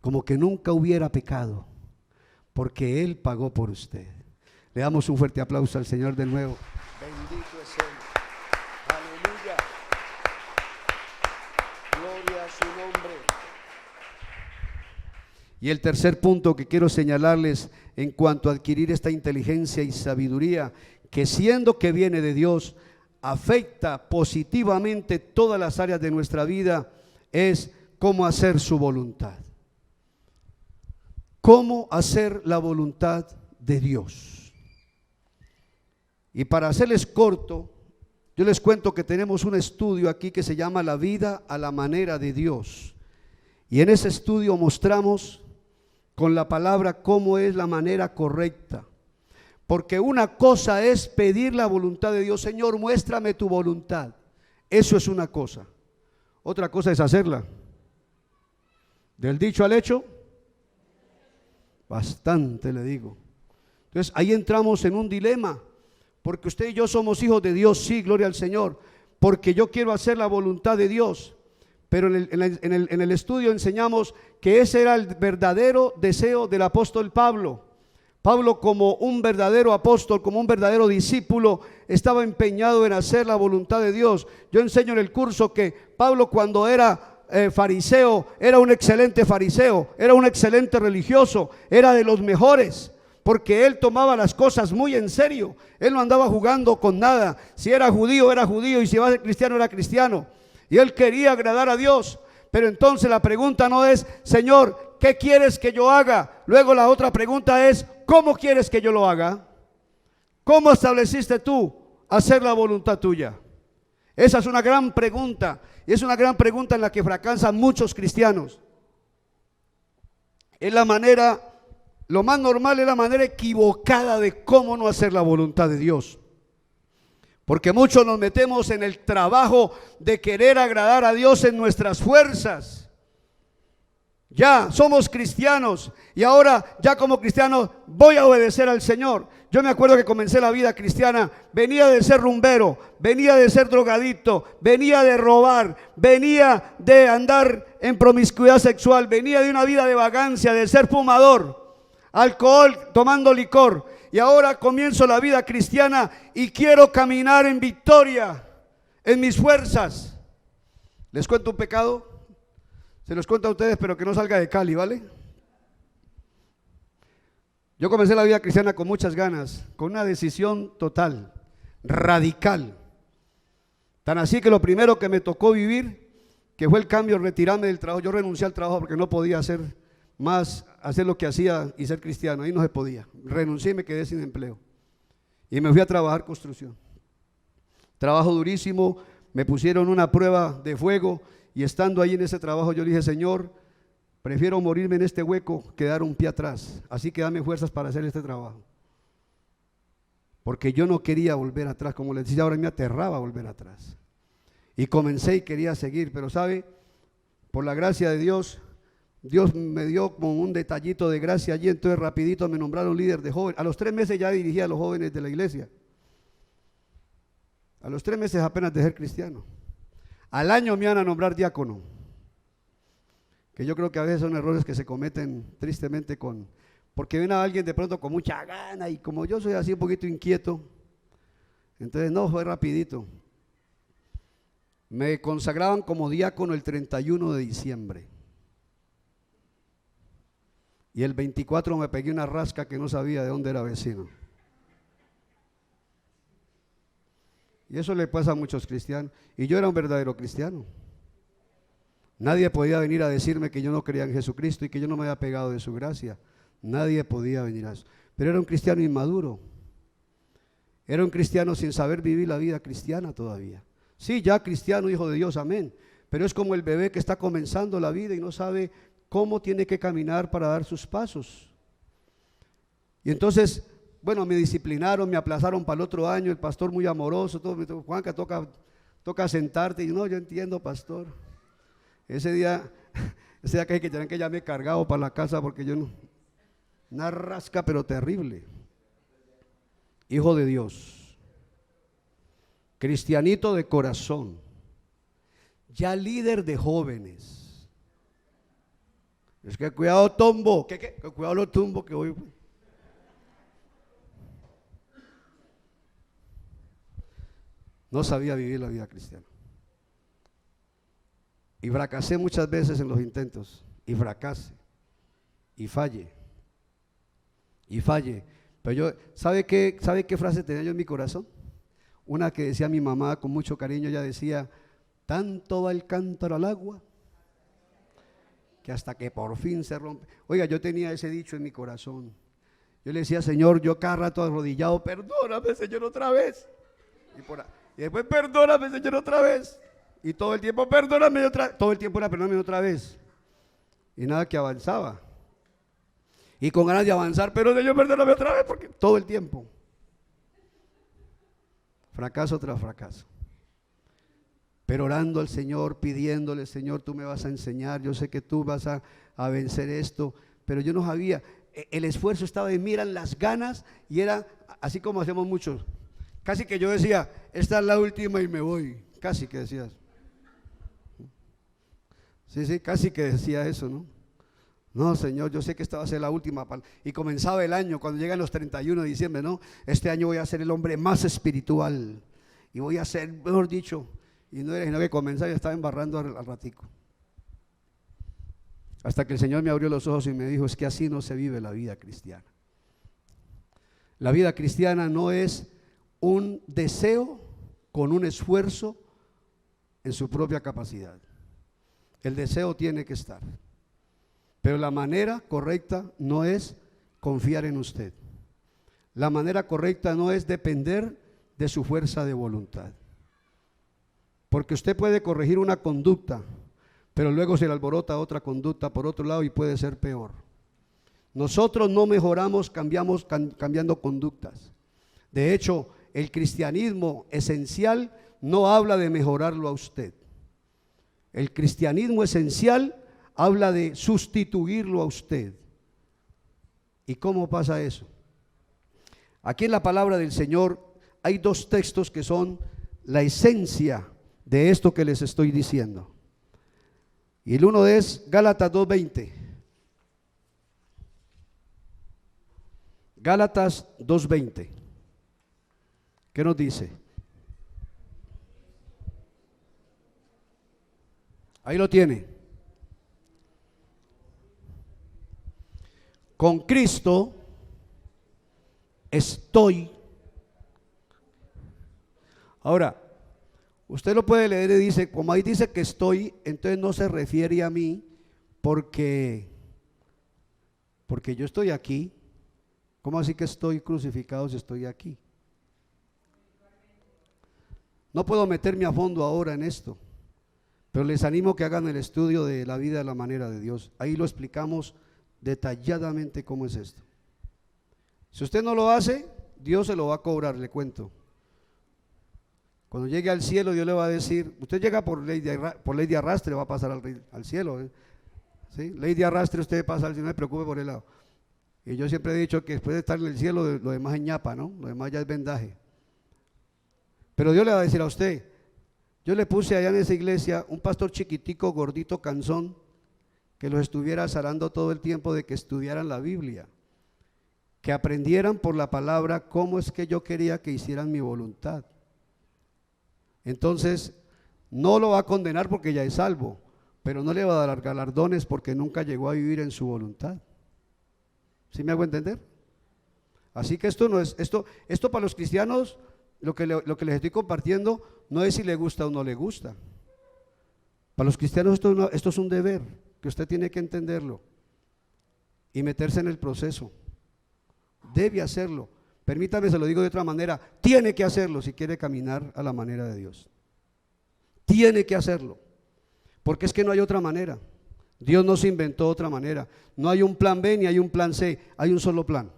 como que nunca hubiera pecado, porque Él pagó por usted. Le damos un fuerte aplauso al Señor de nuevo. Bendito es Él. Aleluya. Gloria a su nombre. Y el tercer punto que quiero señalarles en cuanto a adquirir esta inteligencia y sabiduría, que siendo que viene de Dios, afecta positivamente todas las áreas de nuestra vida, es cómo hacer su voluntad. Cómo hacer la voluntad de Dios. Y para hacerles corto, yo les cuento que tenemos un estudio aquí que se llama La vida a la manera de Dios. Y en ese estudio mostramos con la palabra cómo es la manera correcta. Porque una cosa es pedir la voluntad de Dios. Señor, muéstrame tu voluntad. Eso es una cosa. Otra cosa es hacerla. Del dicho al hecho, bastante le digo. Entonces ahí entramos en un dilema, porque usted y yo somos hijos de Dios, sí, gloria al Señor, porque yo quiero hacer la voluntad de Dios, pero en el estudio enseñamos que ese era el verdadero deseo del apóstol Pablo. Pablo, como un verdadero apóstol, como un verdadero discípulo, estaba empeñado en hacer la voluntad de Dios. Yo enseño en el curso que Pablo, cuando era fariseo, era un excelente fariseo, era un excelente religioso, era de los mejores, porque él tomaba las cosas muy en serio. Él no andaba jugando con nada. Si era judío y si iba a ser cristiano era cristiano, y él quería agradar a Dios. Pero entonces la pregunta no es, Señor, ¿qué quieres que yo haga? Luego la otra pregunta es, ¿cómo quieres que yo lo haga? ¿Cómo estableciste tú hacer la voluntad tuya? Esa es una gran pregunta, y es una gran pregunta en la que fracasan muchos cristianos. Es la manera, lo más normal es la manera equivocada de cómo no hacer la voluntad de Dios. Porque muchos nos metemos en el trabajo de querer agradar a Dios en nuestras fuerzas. Ya somos cristianos y ahora ya como cristianos voy a obedecer al Señor. Yo me acuerdo que comencé la vida cristiana, venía de ser rumbero, venía de ser drogadicto, venía de robar, venía de andar en promiscuidad sexual, venía de una vida de vagancia, de ser fumador, alcohol, tomando licor. Y ahora comienzo la vida cristiana y quiero caminar en victoria, en mis fuerzas. ¿Les cuento un pecado? Se los cuento a ustedes, pero que no salga de Cali, ¿vale? Yo comencé la vida cristiana con muchas ganas, con una decisión total, radical. Tan así que lo primero que me tocó vivir, que fue el cambio, retirarme del trabajo. Yo renuncié al trabajo porque no podía hacer más, hacer lo que hacía y ser cristiano. Ahí no se podía. Renuncié y me quedé sin empleo. Y me fui a trabajar construcción. Trabajo durísimo, me pusieron una prueba de fuego y estando ahí en ese trabajo yo le dije, Señor, prefiero morirme en este hueco que dar un pie atrás. Así que dame fuerzas para hacer este trabajo. Porque yo no quería volver atrás, como les decía, ahora me aterraba volver atrás. Y comencé y quería seguir, pero sabe, por la gracia de Dios, Dios me dio como un detallito de gracia allí, entonces rapidito me nombraron líder de jóvenes. A los 3 meses ya dirigía a los jóvenes de la iglesia. A los 3 meses apenas de ser cristiano. Al año me iban a nombrar diácono. Que yo creo que a veces son errores que se cometen tristemente porque ven a alguien de pronto con mucha gana y como yo soy así un poquito inquieto, entonces no, fue rapidito. Me consagraban como diácono el 31 de diciembre. Y el 24 me pegué una rasca que no sabía de dónde era vecino. Y eso le pasa a muchos cristianos. Y yo era un verdadero cristiano. Nadie podía venir a decirme que yo no creía en Jesucristo y que yo no me había pegado de su gracia. Nadie podía venir a eso. Pero era un cristiano inmaduro. Era un cristiano sin saber vivir la vida cristiana todavía. Sí, ya cristiano, hijo de Dios, amén. Pero es como el bebé que está comenzando la vida y no sabe cómo tiene que caminar para dar sus pasos. Y entonces, bueno, me disciplinaron, me aplazaron para el otro año, el pastor muy amoroso, todo, me dijo, Juanca, toca sentarte. Y no, yo entiendo, pastor. Ese día que tenían que ya me cargado para la casa porque yo no, una rasca pero terrible. Hijo de Dios, cristianito de corazón, ya líder de jóvenes. Es que cuidado tombo, que cuidado lo tumbo que hoy. No sabía vivir la vida cristiana. Y fracasé muchas veces en los intentos. Y fracasé. Y fallé. Y fallé. Pero yo, ¿sabe qué frase tenía yo en mi corazón? Una que decía mi mamá con mucho cariño, ella decía, tanto va el cántaro al agua, que hasta que por fin se rompe. Oiga, yo tenía ese dicho en mi corazón. Yo le decía, Señor, yo cada rato arrodillado, perdóname, Señor, otra vez. Y después, perdóname, Señor, otra vez. Y todo el tiempo, perdóname otra vez. Todo el tiempo era, perdóname otra vez. Y nada que avanzaba. Y con ganas de avanzar, pero Señor, perdóname otra vez, porque todo el tiempo. Fracaso tras fracaso. Pero orando al Señor, pidiéndole, Señor, tú me vas a enseñar, yo sé que tú vas a vencer esto, pero yo no sabía, el esfuerzo estaba en mí, eran las ganas y era así como hacemos muchos. Casi que yo decía, esta es la última y me voy, casi que decías. Sí, casi que decía eso, ¿no? No, Señor, yo sé que esta va a ser la última. Y comenzaba el año, cuando llegan los 31 de diciembre, ¿no? Este año voy a ser el hombre más espiritual y voy a ser, mejor dicho, y no era sino que comenzaba y estaba embarrando al ratico. Hasta que el Señor me abrió los ojos y me dijo, es que así no se vive la vida cristiana. La vida cristiana no es un deseo con un esfuerzo en su propia capacidad. El deseo tiene que estar. Pero la manera correcta no es confiar en usted. La manera correcta no es depender de su fuerza de voluntad. Porque usted puede corregir una conducta, pero luego se le alborota otra conducta por otro lado y puede ser peor. Nosotros no mejoramos cambiando conductas. De hecho, el cristianismo esencial no habla de mejorarlo a usted. El cristianismo esencial habla de sustituirlo a usted. ¿Y cómo pasa eso? Aquí en la palabra del Señor hay 2 textos que son la esencia de esto que les estoy diciendo. Y el uno es Gálatas 2:20. Gálatas 2:20. ¿Qué nos dice? Ahí lo tiene. con Cristo estoy. Ahora, usted lo puede leer y dice, como ahí dice que estoy, entonces no se refiere a mí porque yo estoy aquí. ¿Cómo así que estoy crucificado si estoy aquí? No puedo meterme a fondo ahora en esto, pero les animo que hagan el estudio de la vida de la manera de Dios. Ahí lo explicamos detalladamente cómo es esto. Si usted no lo hace, Dios se lo va a cobrar, le cuento. Cuando llegue al cielo, Dios le va a decir, usted llega por ley de arrastre, va a pasar al cielo, ¿eh? ¿Sí? Ley de arrastre, usted pasa al cielo, no se preocupe por el lado. Y yo siempre he dicho que después de estar en el cielo, lo demás es ñapa, ¿no? Lo demás ya es vendaje. Pero Dios le va a decir a usted, yo le puse allá en esa iglesia un pastor chiquitico, gordito, cansón, que los estuviera azarando todo el tiempo de que estudiaran la Biblia, que aprendieran por la palabra cómo es que yo quería que hicieran mi voluntad. Entonces, no lo va a condenar porque ya es salvo, pero no le va a dar galardones porque nunca llegó a vivir en su voluntad. ¿Sí me hago entender? Así que esto no es, esto para los cristianos, lo que les estoy compartiendo no es si le gusta o no le gusta. Para los cristianos esto es un deber, que usted tiene que entenderlo y meterse en el proceso. Debe hacerlo. Permítame, se lo digo de otra manera, tiene que hacerlo si quiere caminar a la manera de Dios. Tiene que hacerlo, porque es que no hay otra manera. Dios no se inventó otra manera. No hay un plan B ni hay un plan C, hay un solo plan.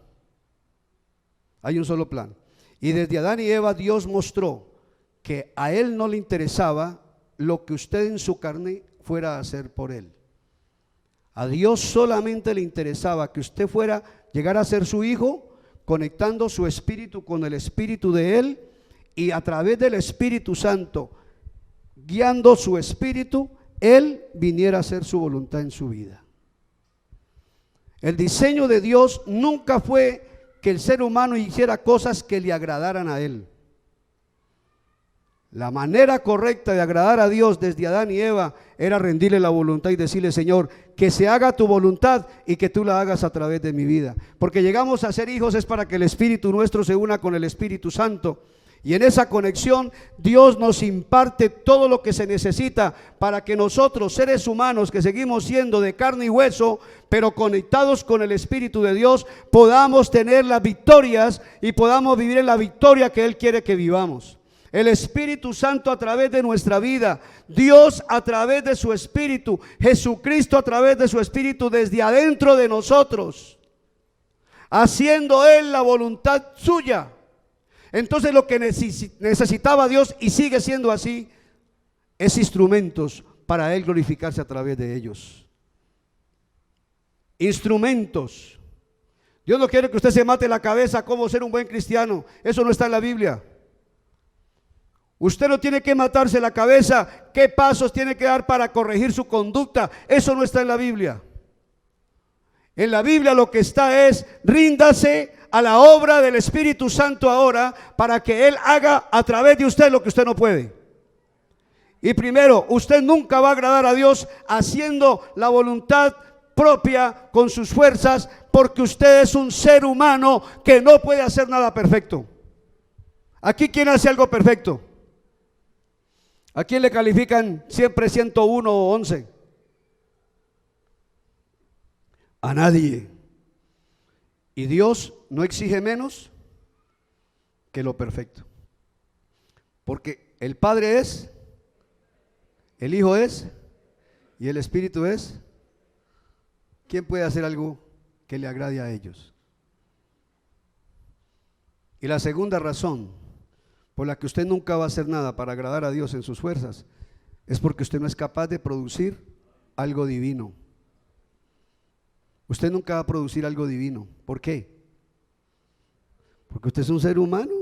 Hay un solo plan. Y desde Adán y Eva Dios mostró que a Él no le interesaba lo que usted en su carne fuera a hacer por Él. A Dios solamente le interesaba que usted llegara a ser su hijo, conectando su espíritu con el espíritu de Él y a través del Espíritu Santo, guiando su espíritu, Él viniera a hacer su voluntad en su vida. El diseño de Dios nunca fue que el ser humano hiciera cosas que le agradaran a Él. La manera correcta de agradar a Dios desde Adán y Eva era rendirle la voluntad y decirle: Señor, que se haga tu voluntad y que tú la hagas a través de mi vida. Porque llegamos a ser hijos es para que el Espíritu nuestro se una con el Espíritu Santo. Y en esa conexión Dios nos imparte todo lo que se necesita para que nosotros, seres humanos que seguimos siendo de carne y hueso, pero conectados con el Espíritu de Dios, podamos tener las victorias y podamos vivir en la victoria que Él quiere que vivamos. El Espíritu Santo a través de nuestra vida, Dios a través de su Espíritu, Jesucristo a través de su Espíritu desde adentro de nosotros, haciendo Él la voluntad suya. Entonces lo que necesitaba Dios, y sigue siendo así, es instrumentos para Él glorificarse a través de ellos. Instrumentos. Dios no quiere que usted se mate la cabeza cómo ser un buen cristiano. Eso no está en la Biblia. Usted no tiene que matarse la cabeza qué pasos tiene que dar para corregir su conducta. Eso no está en la Biblia. En la Biblia lo que está es: ríndase a la obra del Espíritu Santo ahora para que Él haga a través de usted lo que usted no puede. Y primero, usted nunca va a agradar a Dios haciendo la voluntad propia con sus fuerzas, porque usted es un ser humano que no puede hacer nada perfecto. Aquí, ¿quién hace algo perfecto? ¿A quién le califican siempre 101 o 11? A nadie. Y Dios no exige menos que lo perfecto. Porque el Padre es, el Hijo es y el Espíritu es. ¿Quién puede hacer algo que le agrade a ellos? Y la segunda razón por la que usted nunca va a hacer nada para agradar a Dios en sus fuerzas es porque usted no es capaz de producir algo divino. Usted nunca va a producir algo divino. ¿Por qué? Porque usted es un ser humano.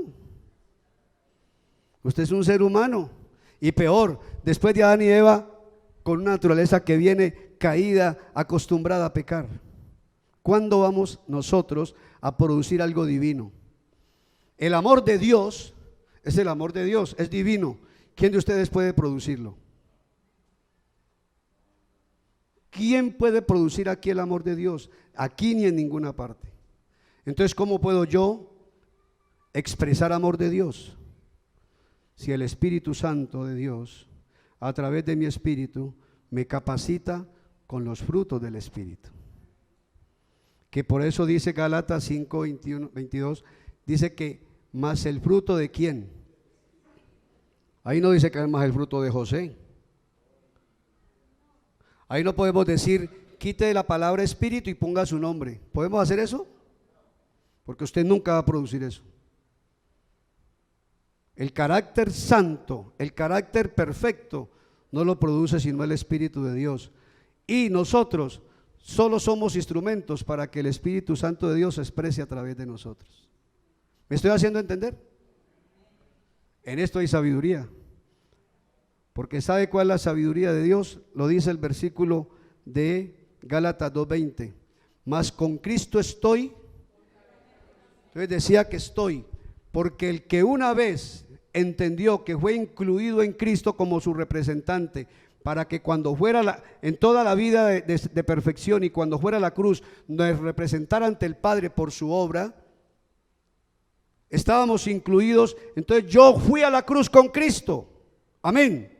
Usted es un ser humano. Y peor, después de Adán y Eva, con una naturaleza que viene caída, acostumbrada a pecar. ¿Cuándo vamos nosotros a producir algo divino? El amor de Dios es el amor de Dios, es divino. ¿Quién de ustedes puede producirlo? ¿Quién puede producir aquí el amor de Dios? Aquí ni en ninguna parte. Entonces, ¿cómo puedo yo expresar amor de Dios? Si el Espíritu Santo de Dios, a través de mi espíritu, me capacita con los frutos del Espíritu. Que por eso dice Gálatas 5, 21, 22, dice que más el fruto de ¿quién? Ahí no dice que es más el fruto de José. Ahí no podemos decir, quite la palabra espíritu y ponga su nombre. ¿Podemos hacer eso? Porque usted nunca va a producir eso. El carácter santo, el carácter perfecto, no lo produce sino el Espíritu de Dios. Y nosotros solo somos instrumentos para que el Espíritu Santo de Dios se exprese a través de nosotros. ¿Me estoy haciendo entender? En esto hay sabiduría. Porque ¿sabe cuál es la sabiduría de Dios? Lo dice el versículo de Gálatas 2:20. Mas con Cristo estoy. Entonces decía que estoy, porque el que una vez entendió que fue incluido en Cristo como su representante, para que cuando fuera en toda la vida de perfección y cuando fuera a la cruz, nos representara ante el Padre por su obra, estábamos incluidos. Entonces yo fui a la cruz con Cristo. Amén.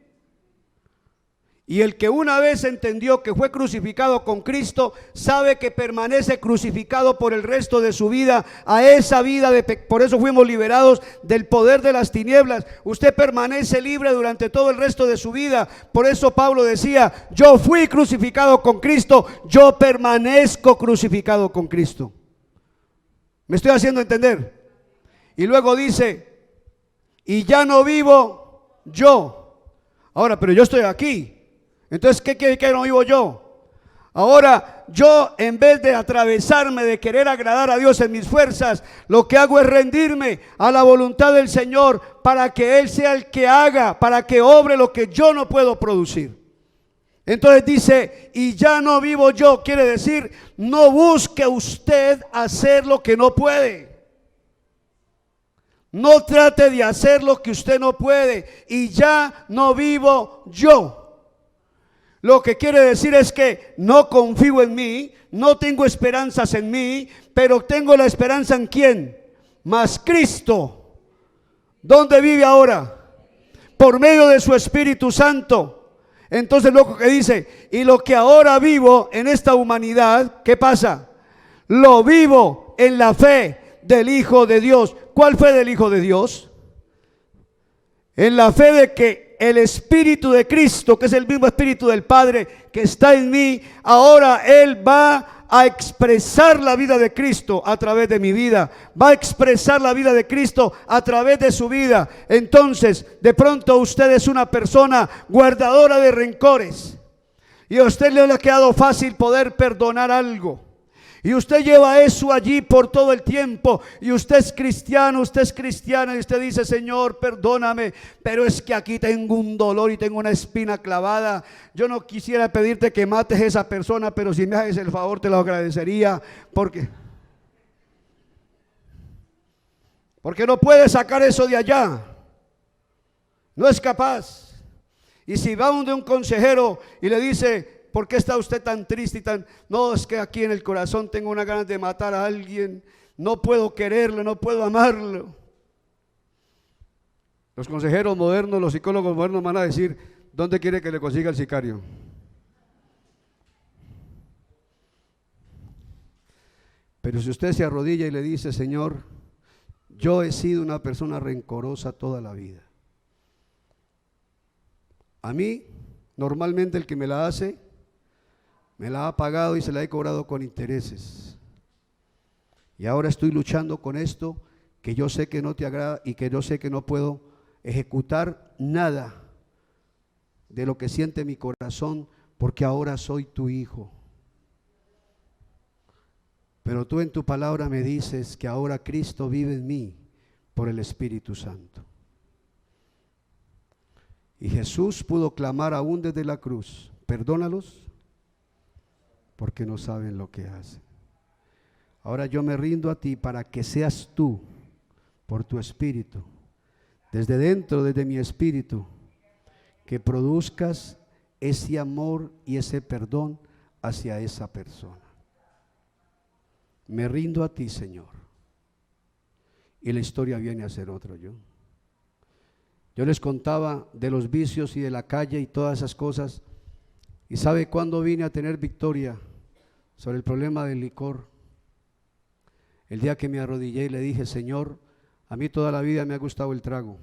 Y el que una vez entendió que fue crucificado con Cristo, sabe que permanece crucificado por el resto de su vida, a esa vida por eso fuimos liberados del poder de las tinieblas. Usted permanece libre durante todo el resto de su vida. Por eso Pablo decía, yo fui crucificado con Cristo, yo permanezco crucificado con Cristo. ¿Me estoy haciendo entender? Y luego dice, y ya no vivo yo. Ahora, pero yo estoy aquí. Entonces, ¿qué quiere que no vivo yo? Ahora, yo en vez de atravesarme, de querer agradar a Dios en mis fuerzas, lo que hago es rendirme a la voluntad del Señor para que Él sea el que haga, para que obre lo que yo no puedo producir. Entonces dice, y ya no vivo yo, quiere decir, no busque usted hacer lo que no puede. No trate de hacer lo que usted no puede, y ya no vivo yo. Lo que quiere decir es que no confío en mí, no tengo esperanzas en mí, pero tengo la esperanza en ¿quién? Más Cristo. ¿Dónde vive ahora? Por medio de su Espíritu Santo. Entonces lo que dice, y lo que ahora vivo en esta humanidad, ¿qué pasa? Lo vivo en la fe del Hijo de Dios. ¿Cuál fe del Hijo de Dios? En la fe de que el Espíritu de Cristo, que es el mismo Espíritu del Padre que está en mí, ahora Él va a expresar la vida de Cristo a través de mi vida, va a expresar la vida de Cristo a través de su vida. Entonces, de pronto usted es una persona guardadora de rencores y a usted le ha quedado fácil poder perdonar algo. Y usted lleva eso allí por todo el tiempo. Y usted es cristiano, usted es cristiana. Y usted dice, Señor, perdóname, pero es que aquí tengo un dolor y tengo una espina clavada. Yo no quisiera pedirte que mates a esa persona, pero si me haces el favor te lo agradecería. Porque no puede sacar eso de allá. No es capaz. Y si va donde un consejero y le dice, ¿por qué está usted tan triste y tan? No, es que aquí en el corazón tengo una ganas de matar a alguien. No puedo quererlo, no puedo amarlo. Los consejeros modernos, los psicólogos modernos van a decir, ¿dónde quiere que le consiga el sicario? Pero si usted se arrodilla y le dice, Señor, yo he sido una persona rencorosa toda la vida. A mí, normalmente el que me la hace, me la ha pagado y se la he cobrado con intereses. Y ahora estoy luchando con esto que yo sé que no te agrada y que yo sé que no puedo ejecutar nada de lo que siente mi corazón, porque ahora soy tu hijo. Pero tú en tu palabra me dices que ahora Cristo vive en mí por el Espíritu Santo. Y Jesús pudo clamar aún desde la cruz, perdónalos, porque no saben lo que hacen. Ahora yo me rindo a ti para que seas tú, por tu Espíritu, desde dentro, desde mi espíritu, que produzcas ese amor y ese perdón hacia esa persona. Me rindo a ti, Señor. Y la historia viene a ser otro yo. Yo les contaba de los vicios y de la calle y todas esas cosas. ¿Y sabe cuándo vine a tener victoria sobre el problema del licor? El día que me arrodillé y le dije: Señor, a mí toda la vida me ha gustado el trago.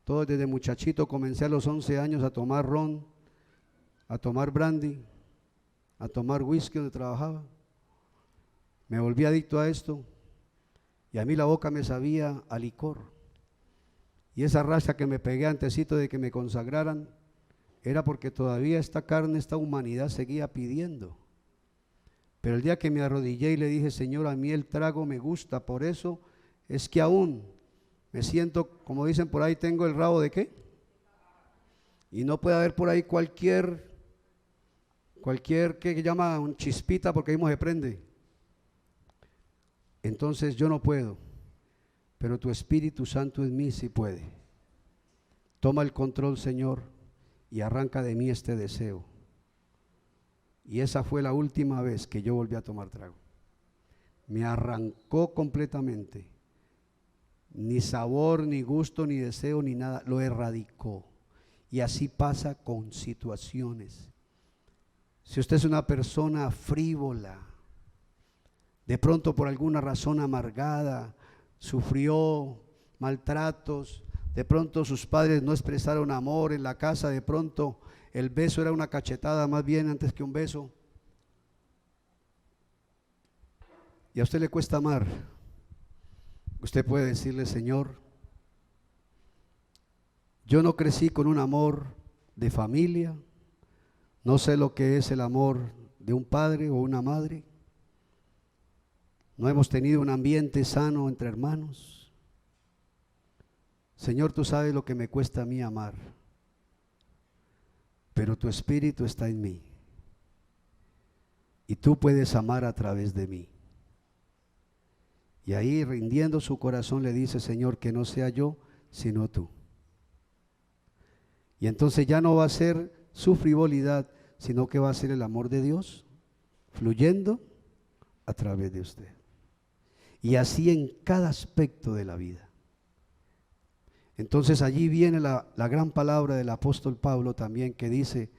Todo desde muchachito comencé a los 11 años a tomar ron, a tomar brandy, a tomar whisky donde trabajaba. Me volví adicto a esto y a mí la boca me sabía a licor. Y esa racha que me pegué antesito de que me consagraran era porque todavía esta carne, esta humanidad seguía pidiendo. Pero el día que me arrodillé y le dije: Señor, a mí el trago me gusta, por eso es que aún me siento, como dicen por ahí, tengo el rabo de ¿qué? Y no puede haber por ahí cualquier que llama un chispita porque ahí se prende. Entonces yo no puedo, pero tu Espíritu Santo en mí sí puede. Toma el control, Señor, y arranca de mí este deseo. Y esa fue la última vez que yo volví a tomar trago. Me arrancó completamente. Ni sabor, ni gusto, ni deseo, ni nada. Lo erradicó. Y así pasa con situaciones. Si usted es una persona frívola, de pronto por alguna razón amargada, sufrió maltratos, de pronto sus padres no expresaron amor en la casa, de pronto el beso era una cachetada más bien antes que un beso, y a usted le cuesta amar, usted puede decirle: Señor, yo no crecí con un amor de familia, no sé lo que es el amor de un padre o una madre, no hemos tenido un ambiente sano entre hermanos. Señor, tú sabes lo que me cuesta a mí amar, pero tu Espíritu está en mí y tú puedes amar a través de mí. Y ahí, rindiendo su corazón, le dice: Señor, que no sea yo, sino tú. Y entonces ya no va a ser su frivolidad, sino que va a ser el amor de Dios fluyendo a través de usted. Y así en cada aspecto de la vida. Entonces allí viene la gran palabra del apóstol Pablo también, que dice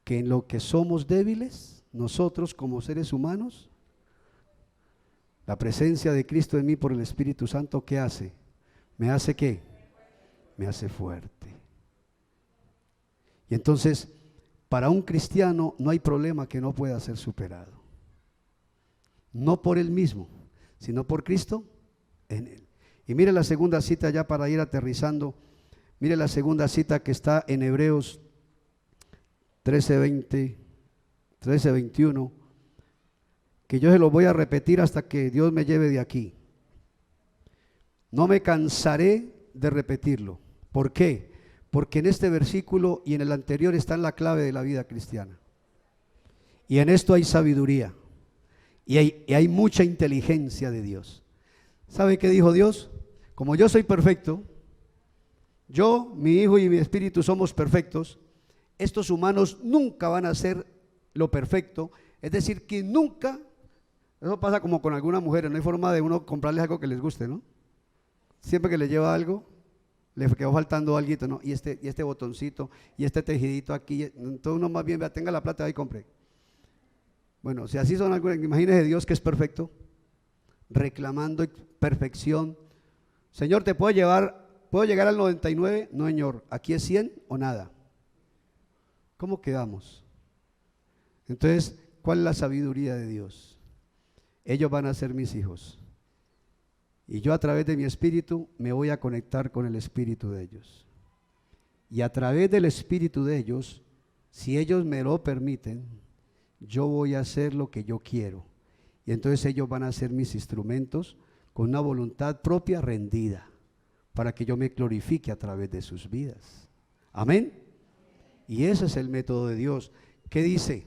que en lo que somos débiles, nosotros como seres humanos, la presencia de Cristo en mí por el Espíritu Santo, ¿qué hace? ¿Me hace qué? Me hace fuerte. Y entonces, para un cristiano no hay problema que no pueda ser superado. No por él mismo, sino por Cristo en él. Y mire la segunda cita ya para ir aterrizando. Mire la segunda cita que está en Hebreos 13:20, 13:21, que yo se lo voy a repetir hasta que Dios me lleve de aquí. No me cansaré de repetirlo. ¿Por qué? Porque en este versículo y en el anterior está la clave de la vida cristiana. Y en esto hay sabiduría. Y hay mucha inteligencia de Dios. ¿Sabe qué dijo Dios? Como yo soy perfecto, yo, mi Hijo y mi Espíritu somos perfectos, estos humanos nunca van a ser lo perfecto. Es decir, que nunca, eso pasa como con algunas mujeres, no hay forma de uno comprarles algo que les guste, ¿no? Siempre que le lleva algo, le quedó faltando algo, ¿no? Y este botoncito, y este tejidito aquí, entonces uno más bien vea, tenga la plata, ahí compre. Bueno, si así son algunas, imagínese Dios que es perfecto, reclamando perfección. Señor, ¿puedo llegar al 99? No, Señor, aquí es 100 o nada. ¿Cómo quedamos? Entonces, ¿cuál es la sabiduría de Dios? Ellos van a ser mis hijos. Y yo a través de mi espíritu me voy a conectar con el espíritu de ellos. Y a través del espíritu de ellos, si ellos me lo permiten, yo voy a hacer lo que yo quiero. Y entonces ellos van a ser mis instrumentos con una voluntad propia rendida, para que yo me glorifique a través de sus vidas. Amén. Y ese es el método de Dios. ¿Qué dice?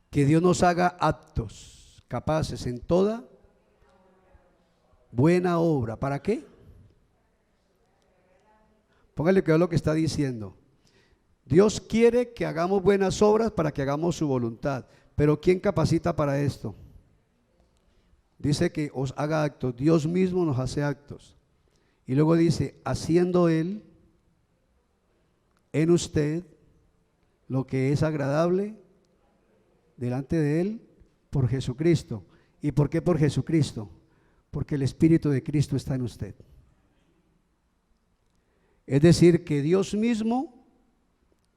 Que Dios nos haga aptos, capaces en toda buena obra. ¿Para qué? Póngale cuidado lo que está diciendo. Dios quiere que hagamos buenas obras para que hagamos su voluntad. Pero ¿quién capacita para esto? Dice que os haga actos. Dios mismo nos hace actos. Y luego dice, haciendo Él en usted lo que es agradable delante de Él por Jesucristo. ¿Y por qué por Jesucristo? Porque el Espíritu de Cristo está en usted. Es decir, que Dios mismo,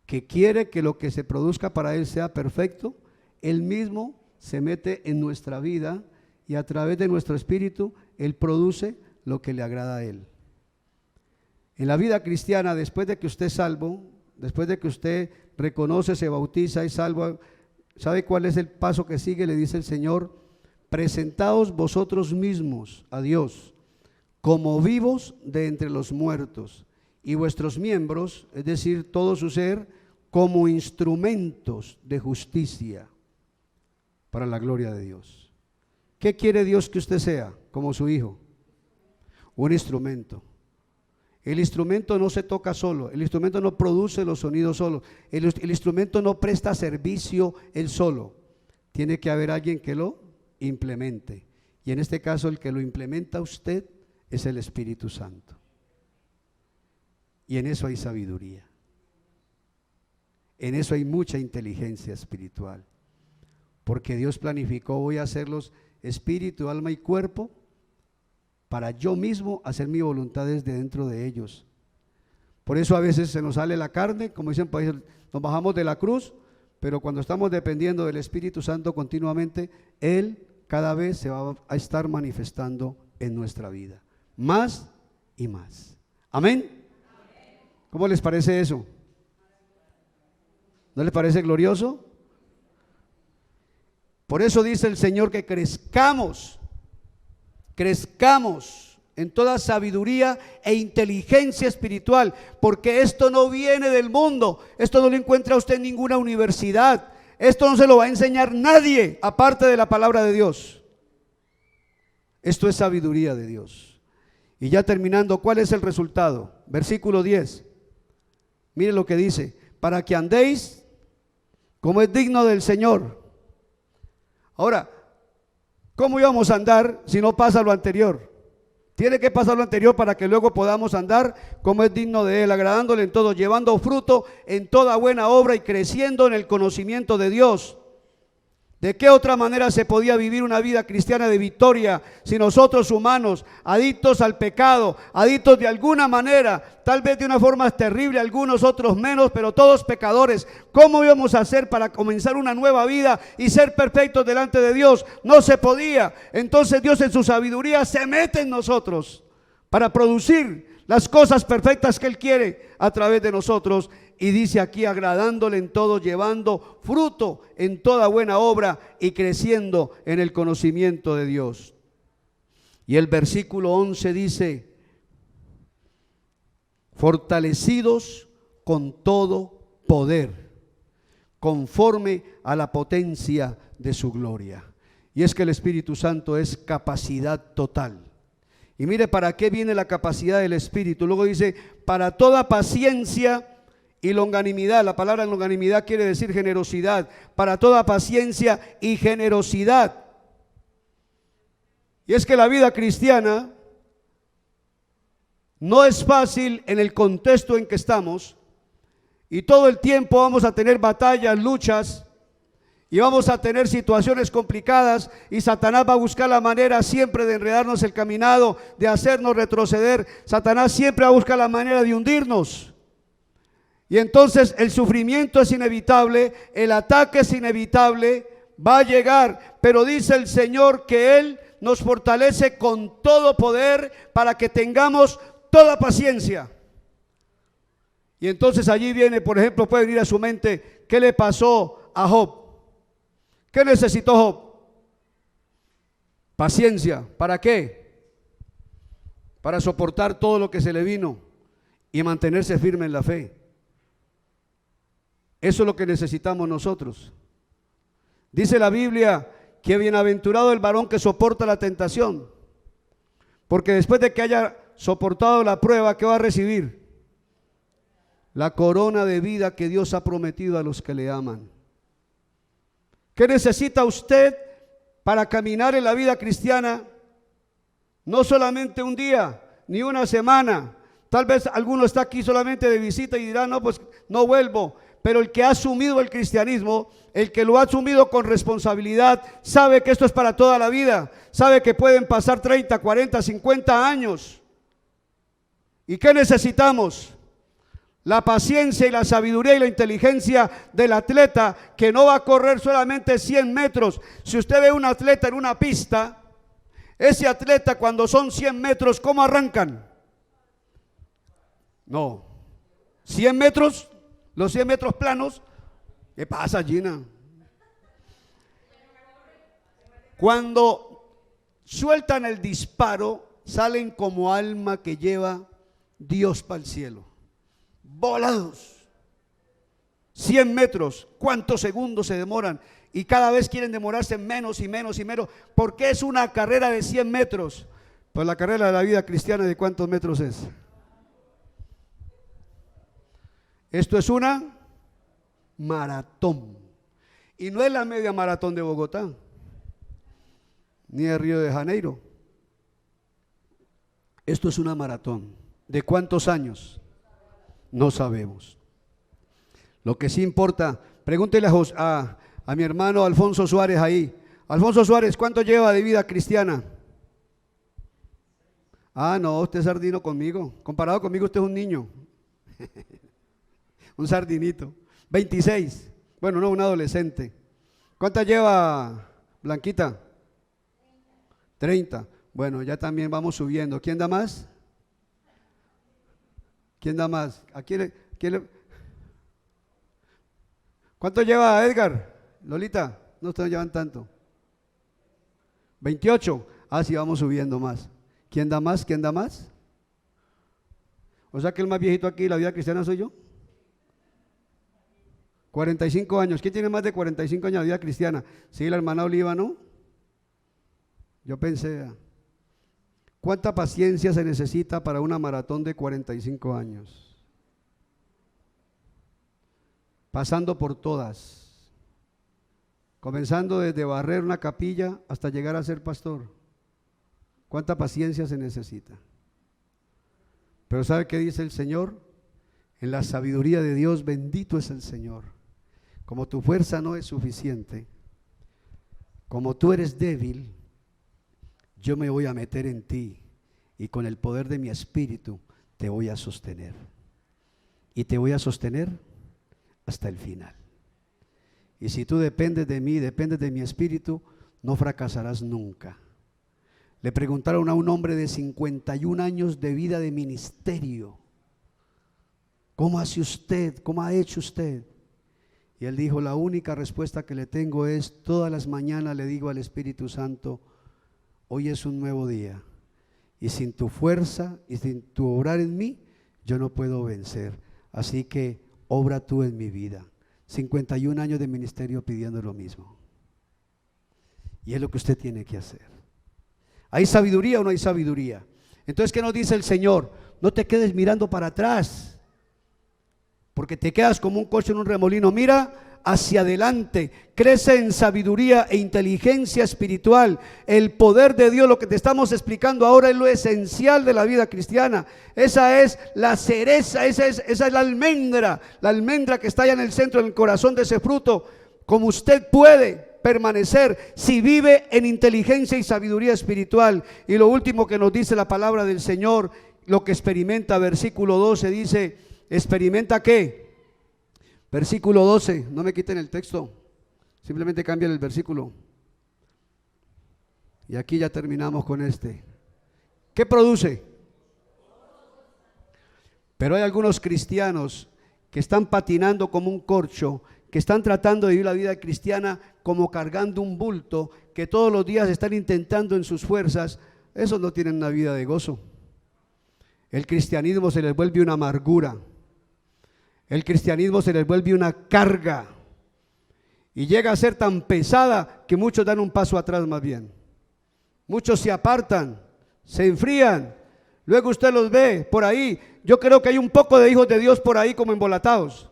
que quiere que lo que se produzca para Él sea perfecto, Él mismo se mete en nuestra vida y a través de nuestro espíritu Él produce lo que le agrada a Él. En la vida cristiana, después de que usted es salvo, después de que usted reconoce, se bautiza y salvo, ¿sabe cuál es el paso que sigue? Le dice el Señor: presentaos vosotros mismos a Dios como vivos de entre los muertos, y vuestros miembros, es decir, todo su ser, como instrumentos de justicia para la gloria de Dios. ¿Qué quiere Dios que usted sea como su hijo? Un instrumento. El instrumento no se toca solo, el instrumento no produce los sonidos solo, el instrumento no presta servicio él solo. Tiene que haber alguien que lo implemente. Y en este caso el que lo implementa usted es el Espíritu Santo. Y en eso hay sabiduría. En eso hay mucha inteligencia espiritual. Porque Dios planificó, voy a hacerlos espíritu, alma y cuerpo, para yo mismo hacer mi voluntad desde dentro de ellos. Por eso a veces se nos sale la carne, como dicen países, nos bajamos de la cruz, pero cuando estamos dependiendo del Espíritu Santo continuamente, Él cada vez se va a estar manifestando en nuestra vida, más y más. Amén. ¿Cómo les parece eso? ¿No les parece glorioso? Por eso dice el Señor que crezcamos en toda sabiduría e inteligencia espiritual, porque esto no viene del mundo, esto no lo encuentra usted en ninguna universidad, esto no se lo va a enseñar nadie aparte de la palabra de Dios. Esto es sabiduría de Dios. Y ya terminando, ¿cuál es el resultado? Versículo 10. Mire lo que dice: para que andéis como es digno del Señor. Ahora, ¿cómo íbamos a andar si no pasa lo anterior? Tiene que pasar lo anterior para que luego podamos andar como es digno de Él, agradándole en todo, llevando fruto en toda buena obra y creciendo en el conocimiento de Dios. ¿De qué otra manera se podía vivir una vida cristiana de victoria si nosotros humanos, adictos al pecado, adictos de alguna manera, tal vez de una forma terrible, algunos otros menos, pero todos pecadores? ¿Cómo íbamos a hacer para comenzar una nueva vida y ser perfectos delante de Dios? No se podía. Entonces Dios en su sabiduría se mete en nosotros para producir las cosas perfectas que Él quiere a través de nosotros. Y dice aquí, agradándole en todo, llevando fruto en toda buena obra y creciendo en el conocimiento de Dios. Y el versículo 11 dice: fortalecidos con todo poder, conforme a la potencia de su gloria. Y es que el Espíritu Santo es capacidad total. Y mire para qué viene la capacidad del Espíritu. Luego dice, para toda paciencia y longanimidad. La palabra longanimidad quiere decir generosidad. Para toda paciencia y generosidad. Y es que la vida cristiana no es fácil en el contexto en que estamos, y todo el tiempo vamos a tener batallas, luchas, y vamos a tener situaciones complicadas, y Satanás va a buscar la manera siempre de enredarnos el caminado, de hacernos retroceder. Satanás siempre va a buscar la manera de hundirnos. Y entonces el sufrimiento es inevitable, el ataque es inevitable, va a llegar, pero dice el Señor que Él nos fortalece con todo poder para que tengamos toda paciencia. Y entonces allí viene, por ejemplo, puede venir a su mente, ¿qué le pasó a Job? ¿Qué necesitó Job? Paciencia. ¿Para qué? Para soportar todo lo que se le vino y mantenerse firme en la fe. Eso es lo que necesitamos nosotros. Dice la Biblia que bienaventurado el varón que soporta la tentación, porque después de que haya soportado la prueba, ¿qué va a recibir? la corona de vida que Dios ha prometido a los que le aman. ¿Qué necesita usted para caminar en la vida cristiana? No solamente un día, ni una semana. Tal vez alguno está aquí solamente de visita y dirá, no, pues no vuelvo. Pero el que ha asumido el cristianismo, el que lo ha asumido con responsabilidad, sabe que esto es para toda la vida. Sabe que pueden pasar 30, 40, 50 años. ¿Y qué necesitamos? La paciencia y la sabiduría y la inteligencia del atleta, que no va a correr solamente 100 metros. Si usted ve un atleta en una pista, ese atleta cuando son 100 metros, ¿cómo arrancan? No, 100 metros, los 100 metros planos. ¿Qué pasa, Gina? Cuando sueltan el disparo, salen como alma que lleva Dios para el cielo, volados. 100 metros, ¿cuántos segundos se demoran? Y cada vez quieren demorarse menos y menos y menos, porque es una carrera de 100 metros. Pues la carrera de la vida cristiana, ¿de cuántos metros es? Esto es una maratón. Y no es la media maratón de Bogotá, ni de Río de Janeiro. Esto es una maratón. ¿De cuántos años? No sabemos. Lo que sí importa, pregúntele a mi hermano Alfonso Suárez ahí. Alfonso Suárez, ¿cuánto lleva de vida cristiana? Ah, no, usted es sardino conmigo. Comparado conmigo, usted es un niño. Un sardinito. 26. Bueno, no, un adolescente. ¿Cuánta lleva Blanquita? 30. Bueno, ya también vamos subiendo. ¿Quién da más? ¿Quién da más? ¿A quién le? ¿Cuánto lleva Edgar? Lolita, no ustedes llevan tanto. 28. Ah, sí, vamos subiendo más. ¿Quién da más? ¿Quién da más? O sea que el más viejito aquí, la vida cristiana, soy yo. 45 años. ¿Quién tiene más de 45 años de vida cristiana? Sí, la hermana Oliva, ¿no? Yo pensé, ¿cuánta paciencia se necesita para una maratón de 45 años? Pasando por todas, comenzando desde barrer una capilla hasta llegar a ser pastor. ¿Cuánta paciencia se necesita? Pero ¿sabe qué dice el Señor? En la sabiduría de Dios, bendito es el Señor. Como tu fuerza no es suficiente, como tú eres débil, yo me voy a meter en ti y con el poder de mi espíritu te voy a sostener. Y te voy a sostener hasta el final. Y si tú dependes de mí, dependes de mi espíritu, no fracasarás nunca. Le preguntaron a un hombre de 51 años de vida de ministerio, ¿cómo hace usted? ¿Cómo ha hecho usted? Y él dijo, la única respuesta que le tengo es, todas las mañanas le digo al Espíritu Santo, hoy es un nuevo día, y sin tu fuerza y sin tu obrar en mí, yo no puedo vencer. Así que obra tú en mi vida. 51 años de ministerio pidiendo lo mismo. Y es lo que usted tiene que hacer. ¿Hay sabiduría o no hay sabiduría? Entonces, ¿qué nos dice el Señor? No te quedes mirando para atrás, porque te quedas como un coche en un remolino. Mira hacia adelante, crece en sabiduría e inteligencia espiritual. El poder de Dios, lo que te estamos explicando ahora, es lo esencial de la vida cristiana. Esa es la cereza, esa es la almendra que está allá en el centro, en el corazón de ese fruto. Como usted puede permanecer si vive en inteligencia y sabiduría espiritual. Y lo último que nos dice la palabra del Señor, lo que experimenta, versículo 12 dice, ¿experimenta qué? Versículo 12, no me quiten el texto, simplemente cambien el versículo. Y aquí ya terminamos con este. ¿Qué produce? Pero hay algunos cristianos que están patinando como un corcho, que están tratando de vivir la vida cristiana como cargando un bulto, que todos los días están intentando en sus fuerzas. Esos no tienen una vida de gozo. El cristianismo se les vuelve una amargura. El cristianismo se les vuelve una carga y llega a ser tan pesada que muchos dan un paso atrás más bien. Muchos se apartan, se enfrían. Luego usted los ve por ahí Yo creo que hay un poco de hijos de Dios por ahí como embolatados.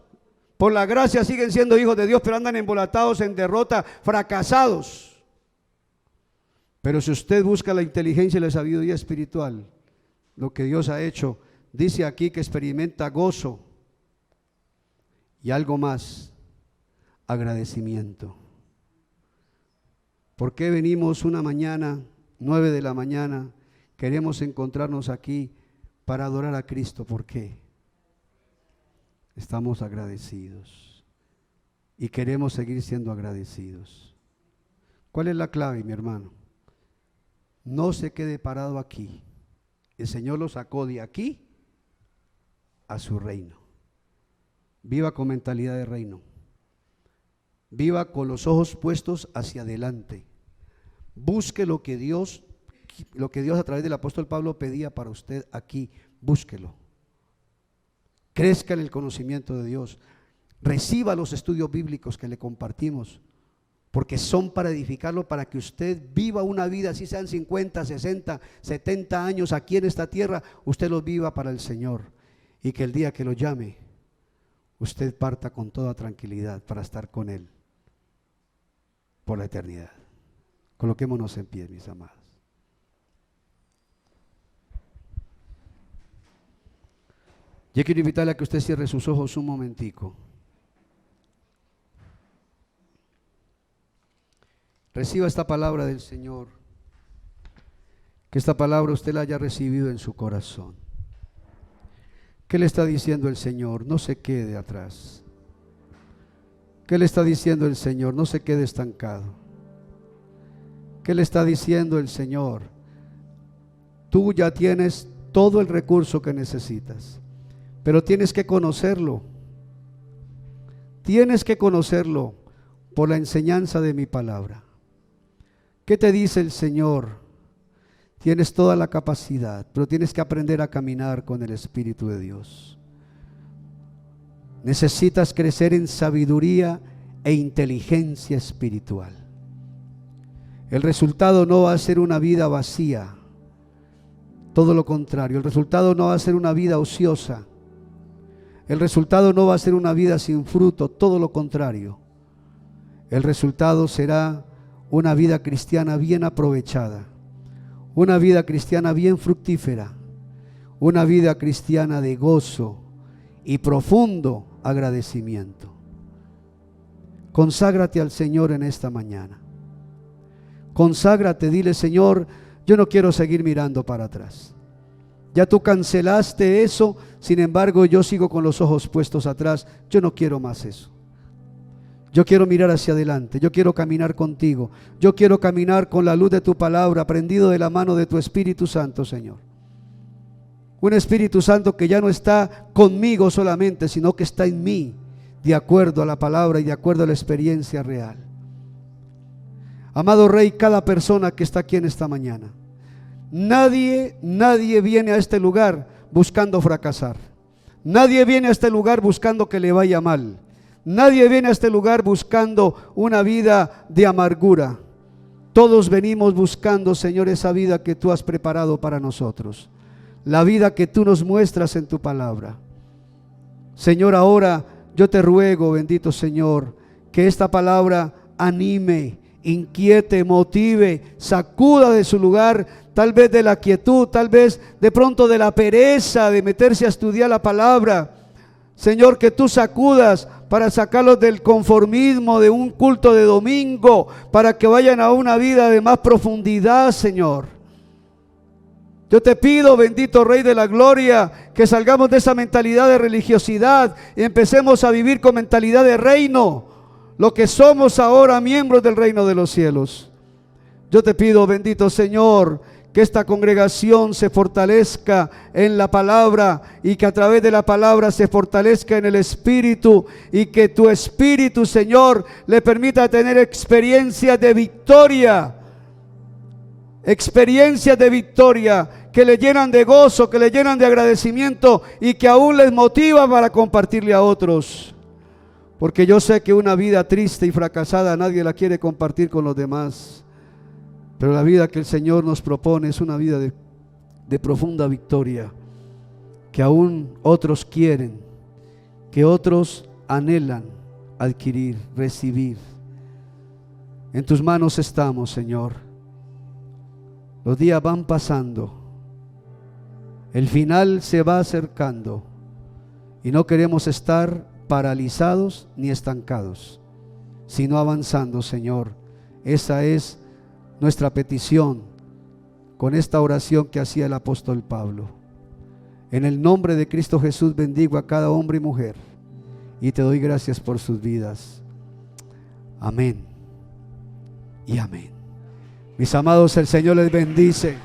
Por la gracia siguen siendo hijos de Dios, pero andan embolatados en derrota, fracasados. Pero si usted busca la inteligencia y la sabiduría espiritual, lo que Dios ha hecho, dice aquí que experimenta gozo y algo más, agradecimiento. ¿Por qué venimos una mañana, 9 de la mañana, queremos encontrarnos aquí para adorar a Cristo? ¿Por qué? Estamos agradecidos y queremos seguir siendo agradecidos. ¿Cuál es la clave, mi hermano? No se quede parado aquí. El Señor lo sacó de aquí a su reino. Viva con mentalidad de reino. Viva con los ojos puestos hacia adelante. Busque lo que Dios a través del apóstol Pablo pedía para usted aquí. Búsquelo. Crezca en el conocimiento de Dios. Reciba los estudios bíblicos que le compartimos, porque son para edificarlo, para que usted viva una vida, así sean 50, 60, 70 años aquí en esta tierra, usted los viva para el Señor, y que el día que lo llame, usted parta con toda tranquilidad para estar con Él por la eternidad. Coloquémonos en pie, mis amados. Yo quiero invitarle a que usted cierre sus ojos un momentico. Reciba esta palabra del Señor. Que esta palabra usted la haya recibido en su corazón. ¿Qué le está diciendo el Señor? No se quede atrás. ¿Qué le está diciendo el Señor? No se quede estancado. ¿Qué le está diciendo el Señor? Tú ya tienes todo el recurso que necesitas, pero tienes que conocerlo. Tienes que conocerlo por la enseñanza de mi palabra. ¿Qué te dice el Señor? Tienes toda la capacidad, pero tienes que aprender a caminar con el Espíritu de Dios. Necesitas crecer en sabiduría e inteligencia espiritual. El resultado no va a ser una vida vacía, todo lo contrario. El resultado no va a ser una vida ociosa. El resultado no va a ser una vida sin fruto, todo lo contrario. El resultado será una vida cristiana bien aprovechada, una vida cristiana bien fructífera, una vida cristiana de gozo y profundo agradecimiento. Conságrate al Señor en esta mañana. Conságrate, dile: Señor, yo no quiero seguir mirando para atrás. Ya tú cancelaste eso, sin embargo yo sigo con los ojos puestos atrás. Yo no quiero más eso. Yo quiero mirar hacia adelante, yo quiero caminar contigo, yo quiero caminar con la luz de tu palabra, prendido de la mano de tu Espíritu Santo, Señor. Un Espíritu Santo que ya no está conmigo solamente, sino que está en mí, de acuerdo a la palabra y de acuerdo a la experiencia real. Amado Rey, cada persona que está aquí en esta mañana, nadie viene a este lugar buscando fracasar. Nadie viene a este lugar buscando que le vaya mal. Nadie viene a este lugar buscando una vida de amargura. Todos venimos buscando, Señor, esa vida que tú has preparado para nosotros, la vida que tú nos muestras en tu palabra. Señor, ahora yo te ruego, bendito Señor, que esta palabra anime, inquiete, motive, sacuda de su lugar, tal vez de la quietud, tal vez de pronto de la pereza de meterse a estudiar la palabra. Señor, que tú sacudas para sacarlos del conformismo de un culto de domingo, para que vayan a una vida de más profundidad, Señor. Yo te pido, bendito Rey de la Gloria, que salgamos de esa mentalidad de religiosidad y empecemos a vivir con mentalidad de reino, lo que somos ahora, miembros del reino de los cielos. Yo te pido, bendito Señor, que esta congregación se fortalezca en la palabra y que a través de la palabra se fortalezca en el Espíritu, y que tu Espíritu, Señor, le permita tener experiencias de victoria, que le llenan de gozo, que le llenan de agradecimiento y que aún les motiva para compartirle a otros. Porque yo sé que una vida triste y fracasada nadie la quiere compartir con los demás. Pero la vida que el Señor nos propone es una vida de profunda victoria, que aún otros quieren, que otros anhelan adquirir, recibir. En tus manos estamos, Señor. Los días van pasando, el final se va acercando y no queremos estar paralizados ni estancados, sino avanzando, Señor. Esa es nuestra petición con esta oración que hacía el apóstol Pablo. En el nombre de Cristo Jesús bendigo a cada hombre y mujer y te doy gracias por sus vidas. Amén y amén. Mis amados, el Señor les bendice.